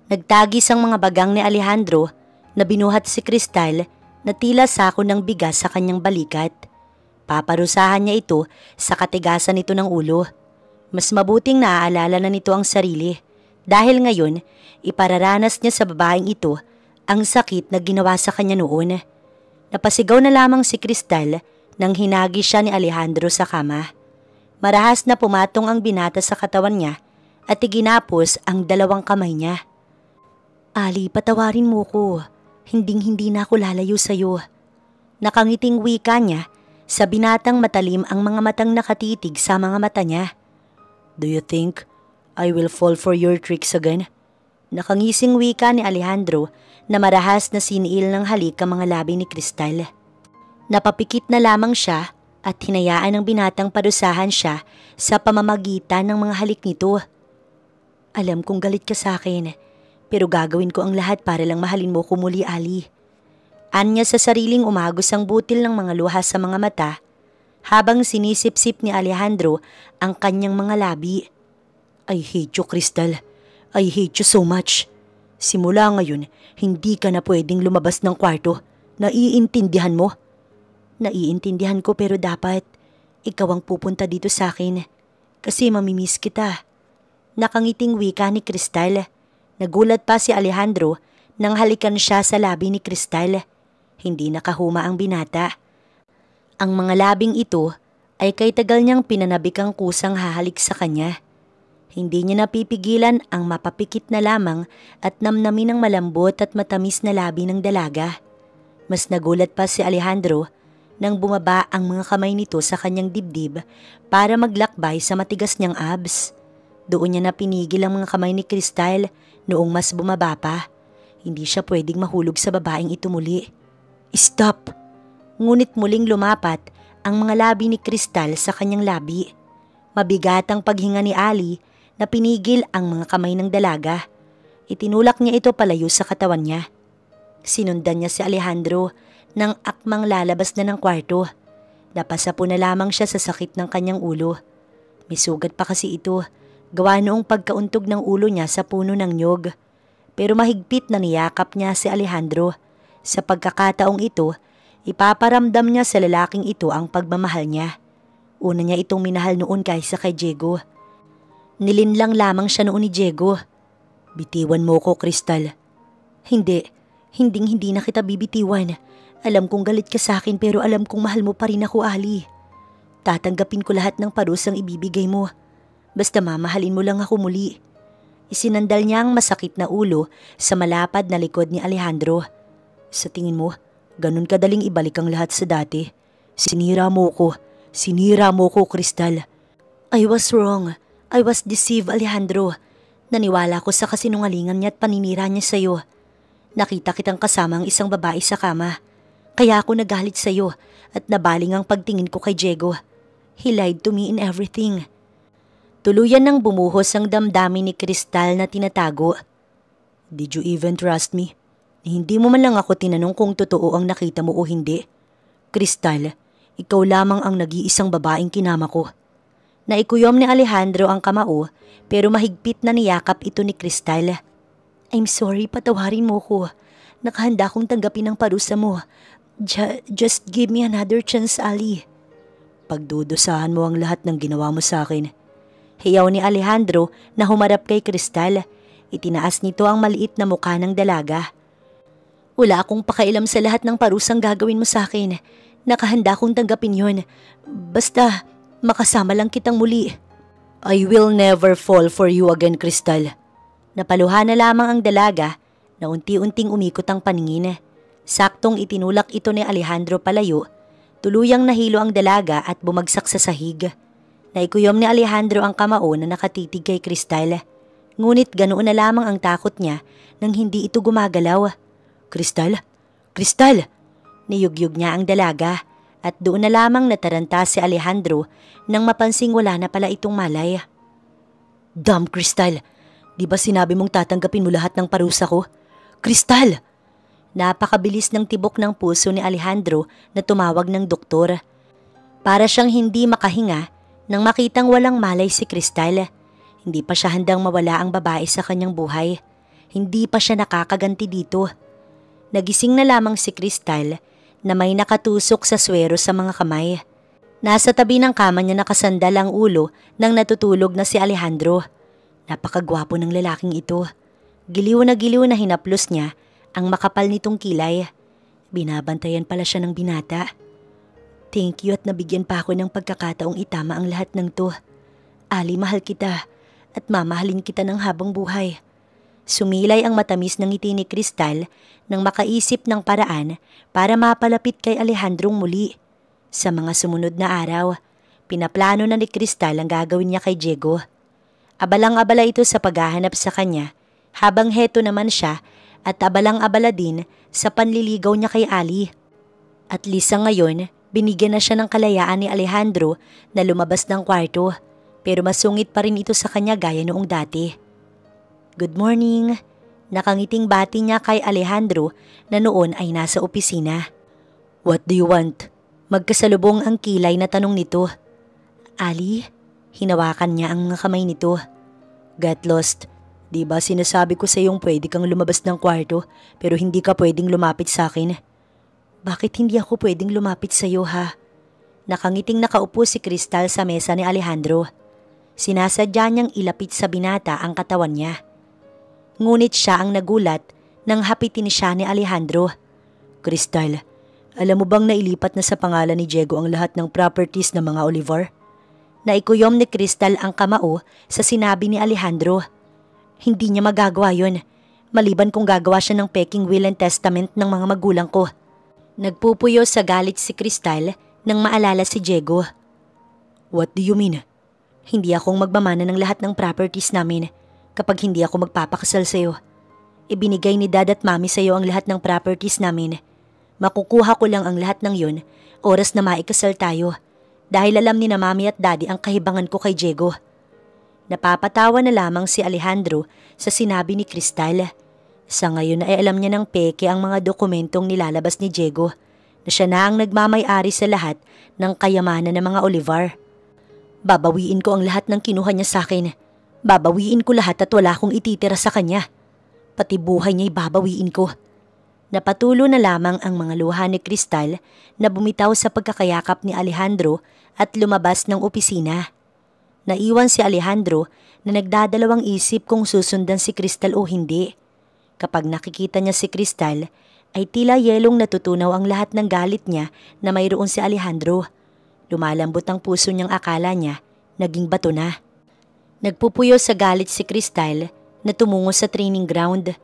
Nagtagis ang mga bagang ni Alejandro na binuhat si Crystal na tila sako ng bigas sa kanyang balikat. Paparusahan niya ito sa katigasan nito ng ulo. Mas mabuting naaalala na nito ang sarili dahil ngayon ipararanas niya sa babaeng ito ang sakit na ginawa sa kanya noon. Napasigaw na lamang si Crystal nang hinagi siya ni Alejandro sa kama. Marahas na pumatong ang binata sa katawan niya at iginapos ang dalawang kamay niya. Ali, patawarin mo ko. Hinding-hindi na ako lalayo sa iyo. Nakangiting wika niya sa binatang matalim ang mga matang nakatitig sa mga mata niya. Do you think I will fall for your tricks again? Nakangising wika ni Alejandro na marahas na siniil ng halik ang mga labi ni Crystal. Napapikit na lamang siya at hinayaan ng binatang parusahan siya sa pamamagitan ng mga halik nito. Alam kong galit ka sa akin, pero gagawin ko ang lahat para lang mahalin mo ko muli, Ali. Anya sa sariling umagos ang butil ng mga luha sa mga mata habang sinisip-sip ni Alejandro ang kanyang mga labi. I hate you, Crystal. I hate you so much. Simula ngayon, hindi ka na pwedeng lumabas ng kwarto. Naiintindihan mo? Naiintindihan ko pero dapat ikaw ang pupunta dito sa akin kasi mamimiss kita. Nakangiting wika ni Crystal. Nagulat pa si Alejandro nang halikan siya sa labi ni Crystal. Hindi nakahuma ang binata Ang mga labing ito ay kay tagal niyang pinanabikang kusang hahalik sa kanya. Hindi niya napipigilan ang mapapikit na lamang at namnamin ng malambot at matamis na labi ng dalaga. Mas nagulat pa si Alejandro nang bumaba ang mga kamay nito sa kanyang dibdib para maglakbay sa matigas niyang abs. Doon niya napinigil ang mga kamay ni Crystal noong mas bumaba pa. Hindi siya pwedeng mahulog sa babaeng ito muli. Stop! Ngunit muling lumapat ang mga labi ni Crystal sa kanyang labi. Mabigat ang paghinga ni Ali na pinigil ang mga kamay ng dalaga. Itinulak niya ito palayo sa katawan niya. Sinundan niya si Alejandro nang akmang lalabas na ng kwarto. Napasapo na lamang siya sa sakit ng kanyang ulo. May sugat pa kasi ito, gawa noong pagkauntog ng ulo niya sa puno ng nyog. Pero mahigpit na niyakap niya si Alejandro. Sa pagkakataong ito, ipaparamdam niya sa lalaking ito ang pagmamahal niya. Una niya itong minahal noon kaysa kay Diego. Nilinlang lamang siya noon ni Diego. Bitiwan mo ko, Crystal. Hindi na kita bibitiwan. Alam kong galit ka sa akin pero alam kong mahal mo pa rin ako, Ali. Tatanggapin ko lahat ng parusang ibibigay mo. Basta mamahalin mo lang ako muli. Isinandal niya ang masakit na ulo sa malapad na likod ni Alejandro. Sa tingin mo, ganun kadaling ibalik ang lahat sa dati. Sinira mo ko, Crystal. I was wrong. I was deceived, Alejandro. Naniwala ko sa kasinungalingan niya at paninira niya sa'yo. Nakita kitang kasama ang isang babae sa kama. Kaya ako nagalit sa'yo at nabaling ang pagtingin ko kay Diego. He lied to me in everything. Tuluyan nang bumuhos ang damdamin ni Crystal na tinatago. Did you even trust me? Hindi mo man lang ako tinanong kung totoo ang nakita mo o hindi. Crystal, ikaw lamang ang nag-iisang babaeng kinama ko. Naikuyom ni Alejandro ang kamao pero mahigpit na niyakap ito ni Crystal. I'm sorry, patawarin mo ko. Nakahanda akong tanggapin ang parusa mo. Just give me another chance, Ali. Pagdudusahan mo ang lahat ng ginawa mo sa akin. Hiyaw ni Alejandro na humarap kay Crystal. Itinaas nito ang maliit na mukha ng dalaga. Wala akong pakailam sa lahat ng parusang gagawin mo sa akin. Nakahanda akong tanggapin yon. Basta makasama lang kitang muli. I will never fall for you again, Crystal. Napaluhan na lamang ang dalaga na unti-unting umikot ang paningin. Saktong itinulak ito ni Alejandro palayo. Tuluyang nahilo ang dalaga at bumagsak sa sahig. Naikuyom ni Alejandro ang kamao na nakatitig kay Crystal. Ngunit ganoon na lamang ang takot niya nang hindi ito gumagalaw. Crystal? Crystal! Niyugyug niya ang dalaga at doon na lamang nataranta si Alejandro nang mapansing wala na pala itong malay. Damn, Crystal! Di ba sinabi mong tatanggapin mo lahat ng parusa ko? Crystal! Napakabilis ng tibok ng puso ni Alejandro na tumawag ng doktor. Para siyang hindi makahinga nang makitang walang malay si Crystal. Hindi pa siya handang mawala ang babae sa kanyang buhay. Hindi pa siya nakakaganti dito. Nagising na lamang si Crystal na may nakatusok sa swero sa mga kamay. Nasa tabi ng kama niya nakasandal ang ulo nang natutulog na si Alejandro. Napakagwapo ng lalaking ito. Giliw na hinaplos niya ang makapal nitong kilay. Binabantayan pala siya ng binata. Thank you at nabigyan pa ako ng pagkakataong itama ang lahat ng to. Ali, mahal kita at mamahalin kita ng habang buhay. Sumilay ang matamis ng ngiti ni Crystal nang makaisip ng paraan para mapalapit kay Alejandrong muli. Sa mga sumunod na araw, pinaplano na ni Crystal ang gagawin niya kay Diego. Abalang-abala ito sa paghahanap sa kanya habang heto naman siya at abalang-abala din sa panliligaw niya kay Ali. At lisa ngayon, binigyan na siya ng kalayaan ni Alejandro na lumabas ng kwarto pero masungit pa rin ito sa kanya gaya noong dati. Good morning! Nakangiting bati niya kay Alejandro na noon ay nasa opisina. What do you want? Magkasalubong ang kilay na tanong nito. Ali? Hinawakan niya ang mga kamay nito. Get lost. Di ba sinasabi ko sa iyong pwede kang lumabas ng kwarto pero hindi ka pwedeng lumapit sa akin? Bakit hindi ako pwedeng lumapit sa iyo, ha? Nakangiting nakaupo si Crystal sa mesa ni Alejandro. Sinasadya niyang ilapit sa binata ang katawan niya. Ngunit siya ang nagulat nang hapitin siya ni Alejandro. Crystal, Alam mo bang nailipat na sa pangalan ni Diego ang lahat ng properties ng mga Olivar? Naikuyom ni Crystal ang kamao sa sinabi ni Alejandro. Hindi niya magagawa yon, maliban kung gagawa siya ng peking will and testament ng mga magulang ko. Nagpupuyo sa galit si Crystal nang maalala si Diego. What do you mean? Hindi akong magmamana ng lahat ng properties namin kapag hindi ako magpapakasal sa'yo. Ibinigay ni Dad at Mami sa'yo ang lahat ng properties namin. Makukuha ko lang ang lahat ng yun oras na maikasal tayo dahil alam ni na Mami at Daddy ang kahibangan ko kay Diego. Napapatawa na lamang si Alejandro sa sinabi ni Crystal. Sa ngayon ay alam niya ng peke ang mga dokumentong nilalabas ni Diego na siya na ang nagmamay-ari sa lahat ng kayamanan ng mga Olivar. Babawiin ko ang lahat ng kinuha niya sa akin. Babawiin ko lahat at wala akong ititira sa kanya. Pati buhay niya'y babawiin ko. Napatulo na lamang ang mga luha ni Crystal na bumitaw sa pagkakayakap ni Alejandro at lumabas ng opisina. Naiwan si Alejandro na nagdadalawang isip kung susundan si Crystal o hindi. Kapag nakikita niya si Crystal, ay tila yelong natutunaw ang lahat ng galit niya na mayroon si Alejandro. Lumalambot ang puso niyang akala niya, naging bato na. Nagpupuyo sa galit si Crystal na tumungo sa training ground.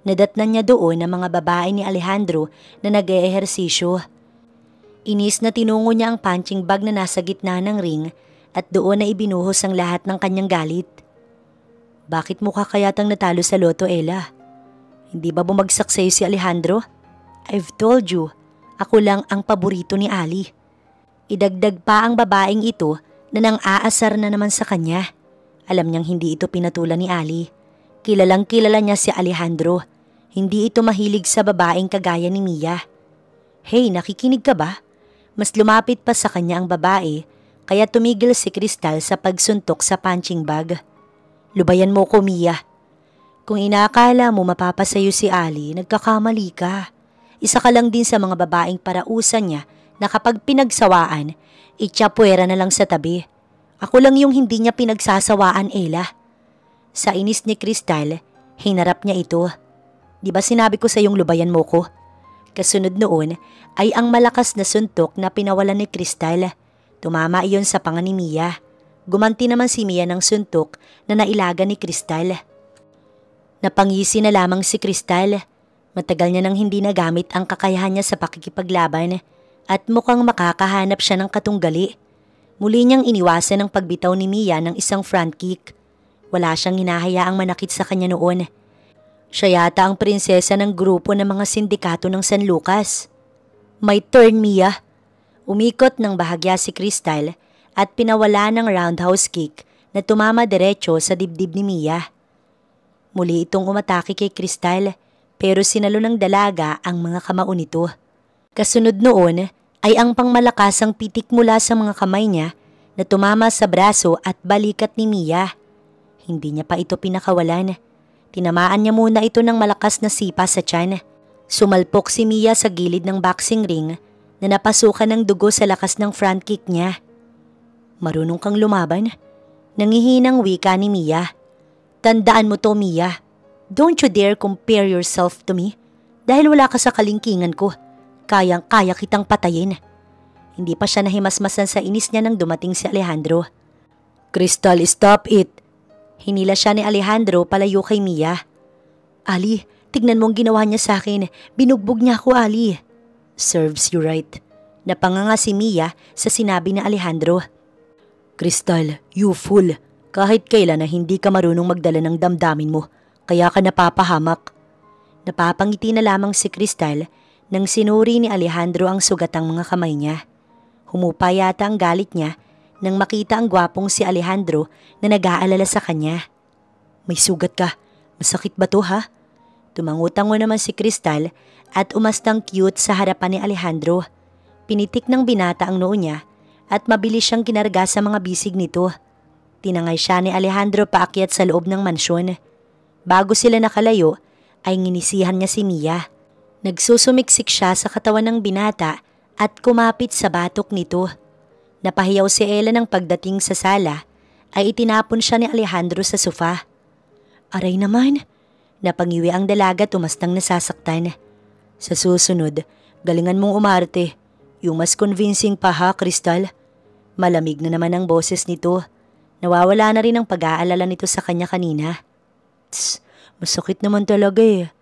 Nadatnan niya doon ang mga babae ni Alejandro na nag-eehersisyo. Inis na tinungo niya ang punching bag na nasa gitna ng ring at doon na ibinuhos ang lahat ng kanyang galit. Bakit mo kakayatang natalo sa loto, Ella? Hindi ba bumagsak sa'yo si Alejandro? I've told you, ako lang ang paborito ni Ali. Idagdag pa ang babaeng ito na nang aasar na naman sa kanya. Alam niyang hindi ito pinatulan ni Ali. Kilalang kilala niya si Alejandro. Hindi ito mahilig sa babaeng kagaya ni Mia. Hey, nakikinig ka ba? Mas lumapit pa sa kanya ang babae, kaya tumigil si Crystal sa pagsuntok sa punching bag. Lubayan mo ko, Mia. Kung inaakala mo mapapasayo si Ali, nagkakamali ka. Isa ka lang din sa mga babaeng parausan niya na kapag pinagsawaan, itsapuera na lang sa tabi. Ako lang yung hindi niya pinagsasawaan, Ella. Sa inis ni Crystal, hinarap niya ito. Di ba sinabi ko sa iyong lubayan mo ko? Kasunod noon ay ang malakas na suntok na pinawalan ni Crystal. Tumama iyon sa panga ni Mia. Gumanti naman si Mia ng suntok na nailaga ni Crystal. Napangisi na lamang si Crystal. Matagal niya nang hindi nagamit ang kakayahan niya sa pakikipaglaban at mukhang makakahanap siya ng katunggali. Muli niyang iniwasan ang pagbitaw ni Mia ng isang front kick. Wala siyang hinahayaang manakit sa kanya noon. Siya yata ang prinsesa ng grupo ng mga sindikato ng San Lucas. My turn, Mia. Umikot ng bahagya si Crystal at pinawala ng roundhouse kick na tumama diretso sa dibdib ni Mia. Muli itong umatake kay Crystal pero sinalo ng dalaga ang mga kamao nito. Kasunod noon ay ang pangmalakasang pitik mula sa mga kamay niya na tumama sa braso at balikat ni Mia. Hindi niya pa ito pinakawalan. Tinamaan niya muna ito ng malakas na sipa sa tiyan. Sumalpok si Mia sa gilid ng boxing ring na napasukan ng dugo sa lakas ng front kick niya. Marunong kang lumaban? Nangihinang wika ni Mia. Tandaan mo to, Mia. Don't you dare compare yourself to me dahil wala ka sa kalingkingan ko. Kayang-kaya kitang patayin. Hindi pa siya nahimasmasan sa inis niya nang dumating si Alejandro. Crystal, stop it! Hinila siya ni Alejandro palayo kay Mia. Ali, tignan mo ang ginawa niya sa akin. Binugbog niya ako, Ali. Serves you right. Napanganga si Mia sa sinabi ni Alejandro. Crystal, you fool. Kahit kailan na hindi ka marunong magdala ng damdamin mo, kaya ka napapahamak. Napapangiti na lamang si Crystal nang sinuri ni Alejandro ang sugatang mga kamay niya. Humupa yata ang galit niya nang makita ang gwapong si Alejandro na nag-aalala sa kanya. May sugat ka. Masakit ba to, ha? Tumangutango naman si Crystal at umastang cute sa harapan ni Alejandro. Pinitik ng binata ang noo niya at mabilis siyang kinarga sa mga bisig nito. Tinangay siya ni Alejandro paakyat sa loob ng mansyon. Bago sila nakalayo ay nginisihan niya si Mia. Nagsusumiksik siya sa katawan ng binata at kumapit sa batok nito. Napahiyaw si Ella ng pagdating sa sala ay itinapon siya ni Alejandro sa sofa. Aray naman, napangiwi ang dalaga tumastang nasasaktan. Sa susunod, Galingan mong umarte. Yung mas convincing pa ha, Crystal. Malamig na naman ang boses nito. Nawawala na rin ang pag-aalala nito sa kanya kanina. Tss, masakit naman talaga eh.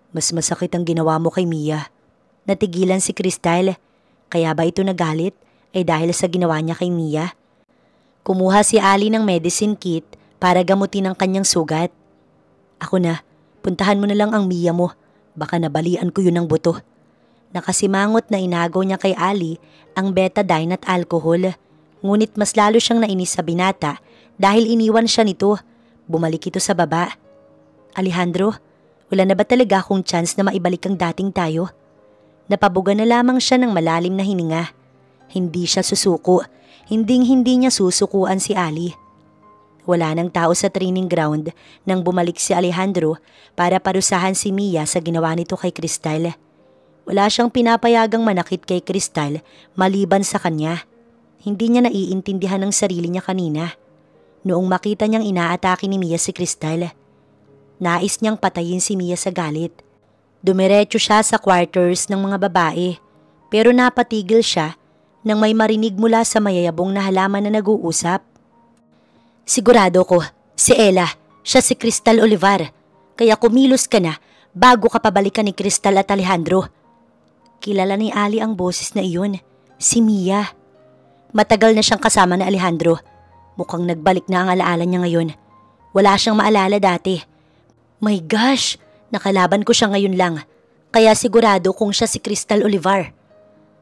Mas masakit ang ginawa mo kay Mia. Natigilan si Crystal. Kaya ba ito nagalit ay dahil sa ginawa niya kay Mia? Kumuha si Ali ng medicine kit para gamutin ang kanyang sugat. Ako na, puntahan mo na lang ang Mia mo. Baka nabalian ko yun ng buto. Nakasimangot na inagaw niya kay Ali ang betadine at alcohol. Ngunit mas lalo siyang nainis sa binata dahil iniwan siya nito. Bumalik ito sa baba. Alejandro, wala na ba talaga akong chance na maibalik ang dating tayo? Napabuga na lamang siya ng malalim na hininga. Hindi siya susuko. Hinding-hindi niya susukuan si Ali. Wala nang tao sa training ground nang bumalik si Alejandro para parusahan si Mia sa ginawa nito kay Crystal. Wala siyang pinapayagang manakit kay Crystal maliban sa kanya. Hindi niya naiintindihan ang sarili niya kanina. Noong makita niyang inaatake ni Mia si Crystal, nais niyang patayin si Mia sa galit. Dumiretso siya sa quarters ng mga babae pero napatigil siya nang may marinig mula sa mayayabong na halaman na nag-uusap. Sigurado ko, si Ella, siya si Crystal Olivar. Kaya kumilos ka na bago ka pabalikan ni Crystal at Alejandro. Kilala ni Ali ang boses na iyon, si Mia. Matagal na siyang kasama ni Alejandro. Mukhang nagbalik na ang alaala niya ngayon. Wala siyang maalala dati. My gosh, nakalaban ko siya ngayon lang. Kaya sigurado kung siya si Crystal Olivar.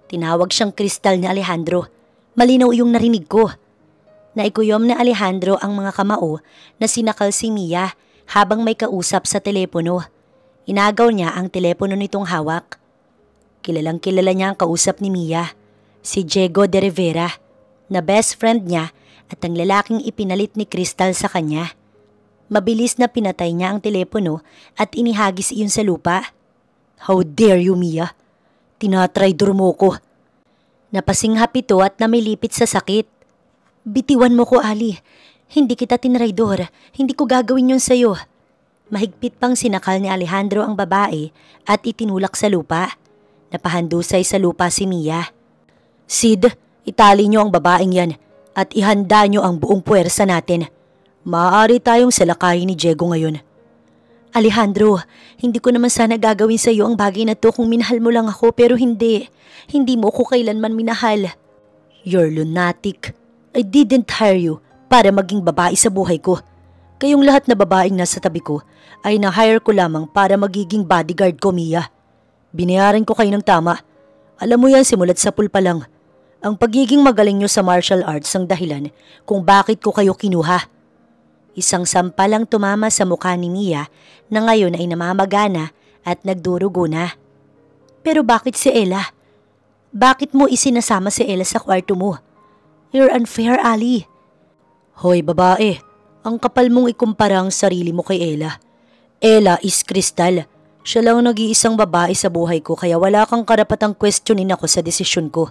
Tinawag siyang Crystal ni Alejandro. Malinaw yung narinig ko. Naikuyom na Alejandro ang mga kamao na sinakal si Mia habang may kausap sa telepono. Inagaw niya ang telepono nitong hawak. Kilalang kilala niya ang kausap ni Mia, si Diego de Rivera, na best friend niya at ang lalaking ipinalit ni Crystal sa kanya. Mabilis na pinatay niya ang telepono at inihagis iyon sa lupa. How dare you, Mia? Tinatraidor mo ko. Napasinghap ito at namilipit sa sakit. Bitiwan mo ko, Ali. Hindi kita tinraidor. Hindi ko gagawin yun sa'yo. Mahigpit pang sinakal ni Alejandro ang babae at itinulak sa lupa. Napahandusay sa lupa si Mia. Sid, itali niyo ang babaeng yan at ihanda niyo ang buong puwersa natin. Maaari tayong salakayin ni Diego ngayon. Alejandro, hindi ko naman sana gagawin sa iyo ang bagay na to kung minahal mo lang ako pero hindi. Hindi mo ko kailanman minahal. You're lunatic. I didn't hire you para maging babae sa buhay ko. Kayong lahat na babaeng nasa tabi ko ay na-hire ko lamang para magiging bodyguard ko, Mia. Binayaran ko kayo ng tama. Alam mo yan simulat sa pool pa lang. Ang pagiging magaling nyo sa martial arts ang dahilan kung bakit ko kayo kinuha. Isang sampalang tumama sa mukha ni Mia na ngayon ay namamagana at nagdurugo na. Pero bakit si Ella? Bakit mo isinasama si Ella sa kwarto mo? You're unfair, Ali. Hoy babae, ang kapal mong ikumpara ang sarili mo kay Ella. Ella is Crystal. Siya lang nag-iisang babae sa buhay ko kaya wala kang karapatang questionin ako sa desisyon ko.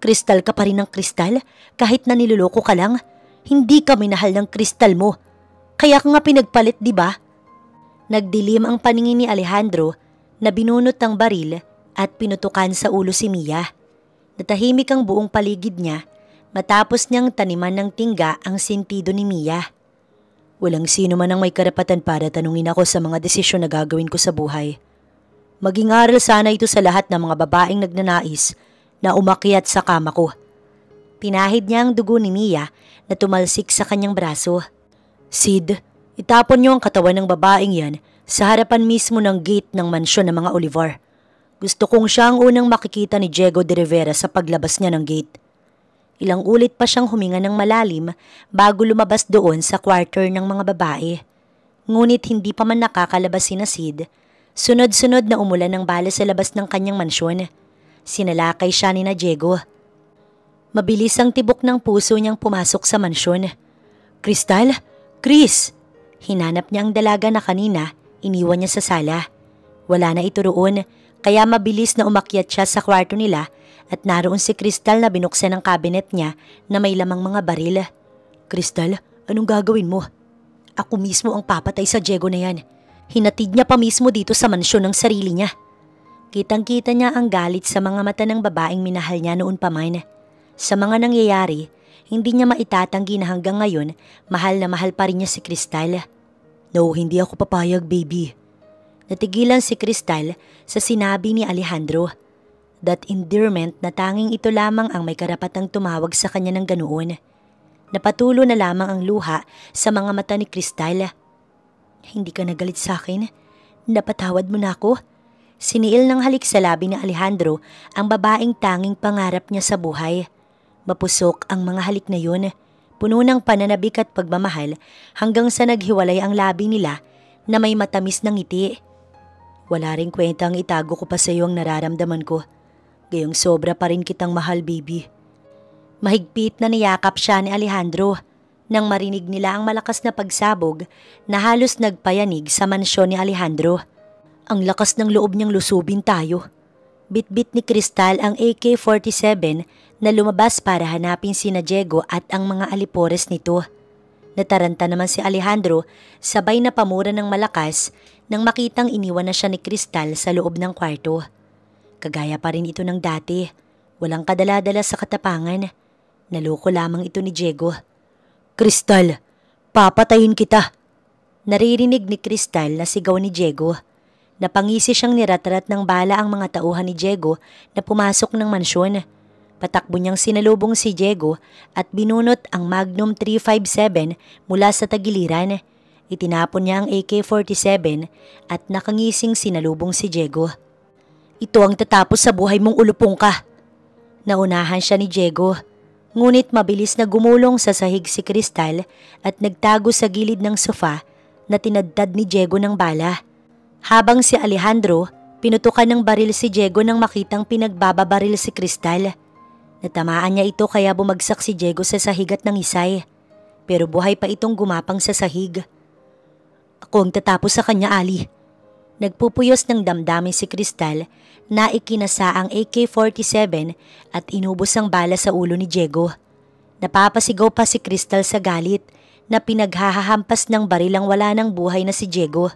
Crystal ka pa rin ng Crystal kahit na niloloko ka lang? Hindi ka minahal ng Crystal mo. Kaya ka nga pinagpalit, di ba? Nagdilim ang paningin ni Alejandro na binunot ng baril at pinutukan sa ulo si Mia. Natahimik ang buong paligid niya matapos niyang taniman ng tingga ang sentido ni Mia. Walang sino man ang may karapatan para tanungin ako sa mga desisyon na gagawin ko sa buhay. Maging aral sana ito sa lahat ng mga babaeng nagnanais na umakyat sa kama ko. Pinahid niya ang dugo ni Mia na tumalsik sa kanyang braso. Sid, itapon niyo ang katawan ng babaeng yan sa harapan mismo ng gate ng mansyon ng mga Olivar. Gusto kong siya ang unang makikita ni Diego de Rivera sa paglabas niya ng gate. Ilang ulit pa siyang huminga ng malalim bago lumabas doon sa quarter ng mga babae. Ngunit hindi pa man nakakalabas si Sid. Sunod-sunod na umulan ng bala sa labas ng kanyang mansyon. Sinalakay siya ni Diego. Mabilis ang tibok ng puso niyang pumasok sa mansyon. Crystal? Chris! Hinanap niya ang dalaga na kanina, iniwan niya sa sala. Wala na ito roon, kaya mabilis na umakyat siya sa kwarto nila at naroon si Crystal na binuksan ang cabinet niya na may lamang mga baril. Crystal, anong gagawin mo? Ako mismo ang papatay sa Diego na yan. Hinatid niya pa mismo dito sa mansyon ng sarili niya. Kitang-kita niya ang galit sa mga mata ng babaeng minahal niya noon pa man. Sa mga nangyayari, hindi niya maitatanggi na hanggang ngayon, mahal na mahal pa rin niya si Crystal. No, hindi ako papayag, baby. Natigilan si Crystal sa sinabi ni Alejandro. That endearment na tanging ito lamang ang may karapatang tumawag sa kanya ng ganoon. Napatulo na lamang ang luha sa mga mata ni Crystal. Hindi ka nagalit sa akin? Napatawad mo na ako? Siniil ng halik sa labi ni Alejandro ang babaeng tanging pangarap niya sa buhay. Mapusok ang mga halik na yun, puno ng pananabik at pagmamahal hanggang sa naghiwalay ang labi nila na may matamis ng ngiti. Wala ring kwenta ang itago ko pa sa iyo ang nararamdaman ko. Gayong sobra pa rin kitang mahal, baby. Mahigpit na niyakap siya ni Alejandro nang marinig nila ang malakas na pagsabog na halos nagpayanig sa mansyon ni Alejandro. Ang lakas ng loob niyang lusubin tayo. Bitbit ni Crystal ang AK-47 na lumabas para hanapin sina Diego at ang mga alipores nito. Nataranta naman si Alejandro, sabay na pamura ng malakas nang makitang iniwan na siya ni Crystal sa loob ng kwarto. Kagaya pa rin ito ng dati, walang kadala-dala sa katapangan. Naloko lamang ito ni Diego. Crystal, papatayin kita! Naririnig ni Crystal na sigaw ni Diego. Napangisi siyang niratrat ng bala ang mga tauhan ni Diego na pumasok ng mansyon. Patakbo niyang sinalubong si Diego at binunot ang Magnum 357 mula sa tagiliran. Itinapon niya ang AK-47 at nakangising sinalubong si Diego. Ito ang tatapos sa buhay mong ulupong ka. Naunahan siya ni Diego, ngunit mabilis na gumulong sa sahig si Crystal at nagtago sa gilid ng sofa na tinadtad ni Diego ng bala. Habang si Alejandro, pinutukan ng baril si Diego nang makitang pinagbababaril si Crystal. Natamaan niya ito kaya bumagsak si Diego sa sahig at nangisay. Pero buhay pa itong gumapang sa sahig. Ako ang tatapos sa kanya, Ali. Nagpupuyos ng damdamin si Crystal na ikinasa ang AK-47 at inubos ang bala sa ulo ni Diego. Napapasigaw pa si Crystal sa galit na pinaghahampas ng baril ang wala ng buhay na si Diego.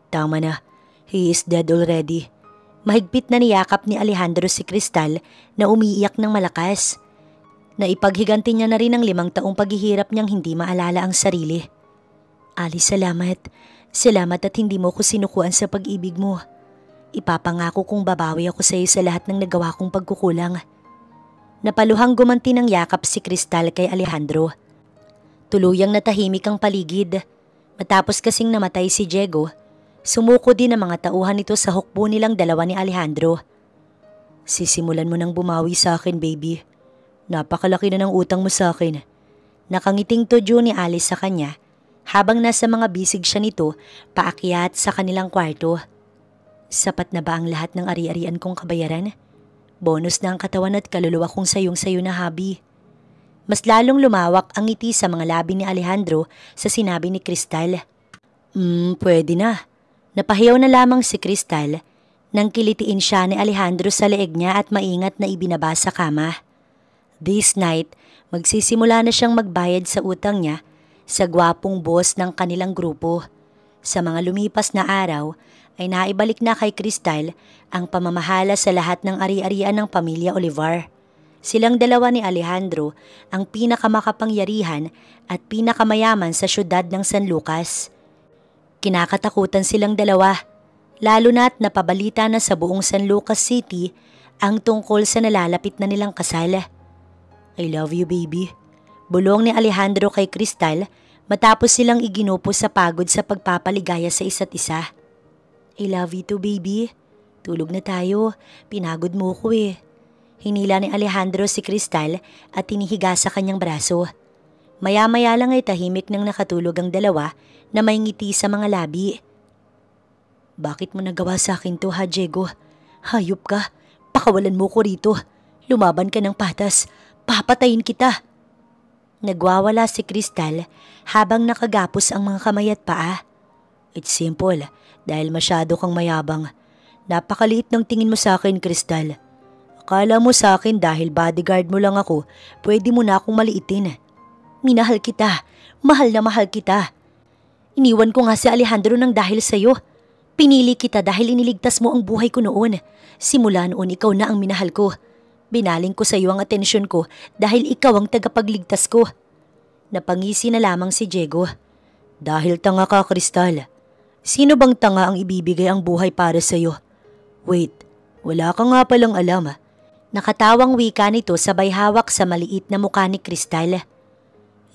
Tama na, he is dead already. Mahigpit na niyakap ni Alejandro si Crystal na umiiyak ng malakas. Naipaghiganti niya na rin ang 5 taong paghihirap niyang hindi maalala ang sarili. Ali, salamat. Salamat at hindi mo ko sinukuan sa pag-ibig mo. Ipapangako kong babawi ako sa iyo sa lahat ng nagawa kong pagkukulang. Napaluhang gumanti ng yakap si Crystal kay Alejandro. Tuluyang natahimik ang paligid. Matapos kasing namatay si Diego, sumuko din ang mga tauhan nito sa hukbo nilang dalawa ni Alejandro. Sisimulan mo nang bumawi sa akin, baby. Napakalaki na ng utang mo sa akin. Nakangiting tudyo ni Alice sa kanya habang nasa mga bisig siya nito paakyat sa kanilang kwarto. Sapat na ba ang lahat ng ari-arian kong kabayaran? Bonus na ang katawan at kaluluwa kong sayong-sayo na habi. Mas lalong lumawak ang ngiti sa mga labi ni Alejandro sa sinabi ni Crystal. Pwede na. Napahiyaw na lamang si Crystal nang kilitiin siya ni Alejandro sa leeg niya at maingat na ibinaba sa kama. This night, magsisimula na siyang magbayad sa utang niya sa gwapong boss ng kanilang grupo. Sa mga lumipas na araw ay naibalik na kay Crystal ang pamamahala sa lahat ng ari-arian ng pamilya Olivar. Silang dalawa ni Alejandro ang pinakamakapangyarihan at pinakamayaman sa syudad ng San Lucas. Kinakatakutan silang dalawa, lalo na't napabalita na sa buong San Lucas City ang tungkol sa nalalapit na nilang kasal. I love you, baby. Bulong ni Alejandro kay Crystal matapos silang iginupo sa pagod sa pagpapaligaya sa isa't isa. I love you too, baby. Tulog na tayo. Pinagod mo ko eh. Hinila ni Alejandro si Crystal at tinihiga sa kanyang braso. Maya-maya lang ay tahimik nang nakatulog ang dalawa na may ngiti sa mga labi. Bakit mo nagawa sa akin to, ha, Diego? Hayop ka. Pakawalan mo ko rito. Lumaban ka ng patas. Papatayin kita. Nagwawala si Crystal habang nakagapos ang mga kamay at paa. It's simple, dahil masyado kang mayabang. Napakaliit ng tingin mo sa akin, Crystal. Akala mo sa akin dahil bodyguard mo lang ako, pwede mo na akong maliitin. Minahal kita. Mahal na mahal kita. Iniwan ko nga si Alejandro ng dahil sa'yo. Pinili kita dahil iniligtas mo ang buhay ko noon. Simula noon ikaw na ang minahal ko. Binaling ko sa iyo ang atensyon ko dahil ikaw ang tagapagligtas ko. Napangisi na lamang si Diego. Dahil tanga ka, Kristal. Sino bang tanga ang ibibigay ang buhay para sa iyo? Wait, wala ka nga palang alam. Nakatawang wika nito sabay hawak sa maliit na mukha ni Kristal.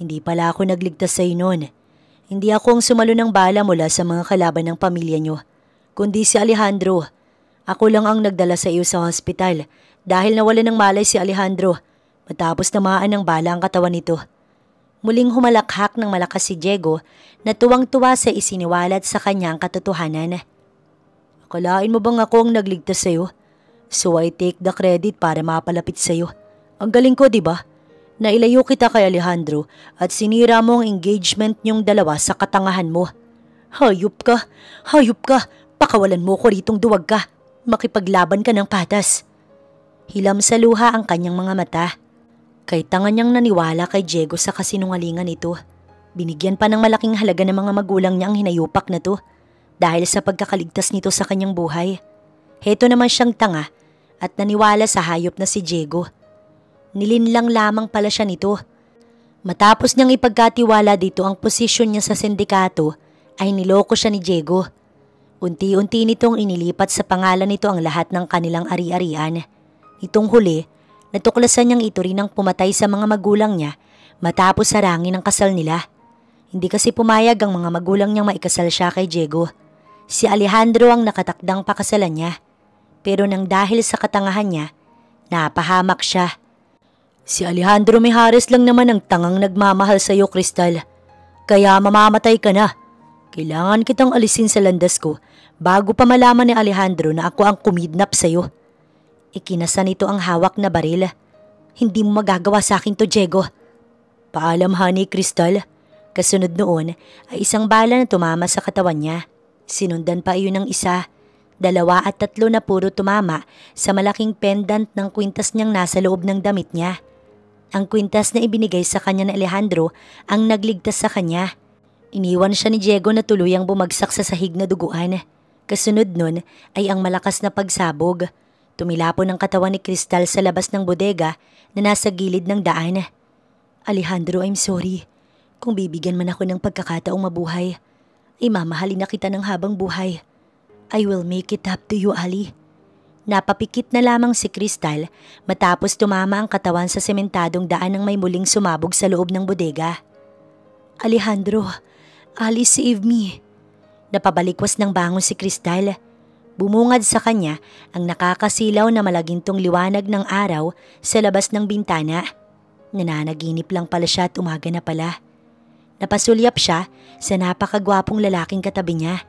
Hindi pala ako nagligtas sa iyo noon. Hindi ako ang sumalo ng bala mula sa mga kalaban ng pamilya niyo, kundi si Alejandro. Ako lang ang nagdala sa iyo sa hospital dahil nawala ng malay si Alejandro matapos namaan ng bala ang katawan nito. Muling humalakhak ng malakas si Diego na tuwang-tuwa sa isiniwalat sa kanya ang katotohanan. Akalain mo bang ako ang nagligtas sa iyo? So I take the credit para mapalapit sa iyo. Ang galing ko, di ba? Nailayo kita kay Alejandro at sinira mo ang engagement niyong dalawa sa katangahan mo. Hayop ka! Hayop ka! Pakawalan mo ko ritong duwag ka. Makipaglaban ka ng patas. Hilam sa luha ang kanyang mga mata. Kay tanga niyang naniwala kay Diego sa kasinungalingan nito. Binigyan pa ng malaking halaga ng mga magulang niya ang hinayupak na to dahil sa pagkakaligtas nito sa kanyang buhay. Heto naman siyang tanga at naniwala sa hayop na si Diego. Nilinlang lamang pala siya nito. Matapos niyang ipagkatiwala dito ang posisyon niya sa sindikato, ay niloko siya ni Diego. Unti-unti nitong inilipat sa pangalan nito ang lahat ng kanilang ari-arian. Itong huli, natuklasan niyang ito rin ang pumatay sa mga magulang niya matapos sarangin ang kasal nila. Hindi kasi pumayag ang mga magulang niyang maikasal siya kay Diego. Si Alejandro ang nakatakdang pakasalan niya. Pero nang dahil sa katangahan niya, napahamak siya. Si Alejandro Mijares lang naman ang tangang nagmamahal sa iyo, Kristal. Kaya mamamatay ka na. Kailangan kitang alisin sa landas ko bago pa malaman ni Alejandro na ako ang kumidnap sa iyo. Ikinasa nito ang hawak na baril. Hindi mo magagawa sa akin to, Diego. Paalam, honey, Kristal. Kasunod noon ay isang bala na tumama sa katawan niya. Sinundan pa iyon ng isa, 2 at 3 na puro tumama sa malaking pendant ng kwintas niyang nasa loob ng damit niya. Ang kwintas na ibinigay sa kanya ni Alejandro ang nagligtas sa kanya. Iniwan siya ni Diego na tuluyang bumagsak sa sahig na duguan. Kasunod nun ay ang malakas na pagsabog. Tumilapon ang katawan ni Kristal sa labas ng bodega na nasa gilid ng daan. Alejandro, I'm sorry. Kung bibigyan man ako ng pagkakataong mabuhay, ay mamahalin na kita ng habang buhay. I will make it up to you, Ali. Napapikit na lamang si Kristal matapos tumama ang katawan sa sementadong daan nang may muling sumabog sa loob ng bodega. Alejandro, Ali, save me. Napabalikwas ng bangon si Kristal. Bumungad sa kanya ang nakakasilaw na malagintong liwanag ng araw sa labas ng bintana. Nananaginip lang pala siya at umaga na pala. Napasulyap siya sa napakagwapong lalaking katabi niya.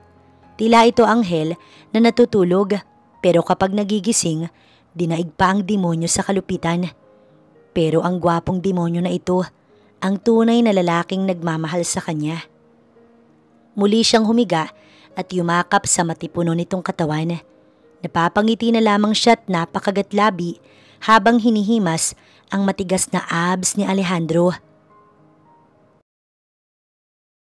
Tila ito anghel na natutulog, pero kapag nagigising, dinaig pa ang demonyo sa kalupitan. Pero ang gwapong demonyo na ito, ang tunay na lalaking nagmamahal sa kanya. Muli siyang humiga at yumakap sa matipuno nitong katawan. Napapangiti na lamang siya at napakagatlabi habang hinihimas ang matigas na abs ni Alejandro.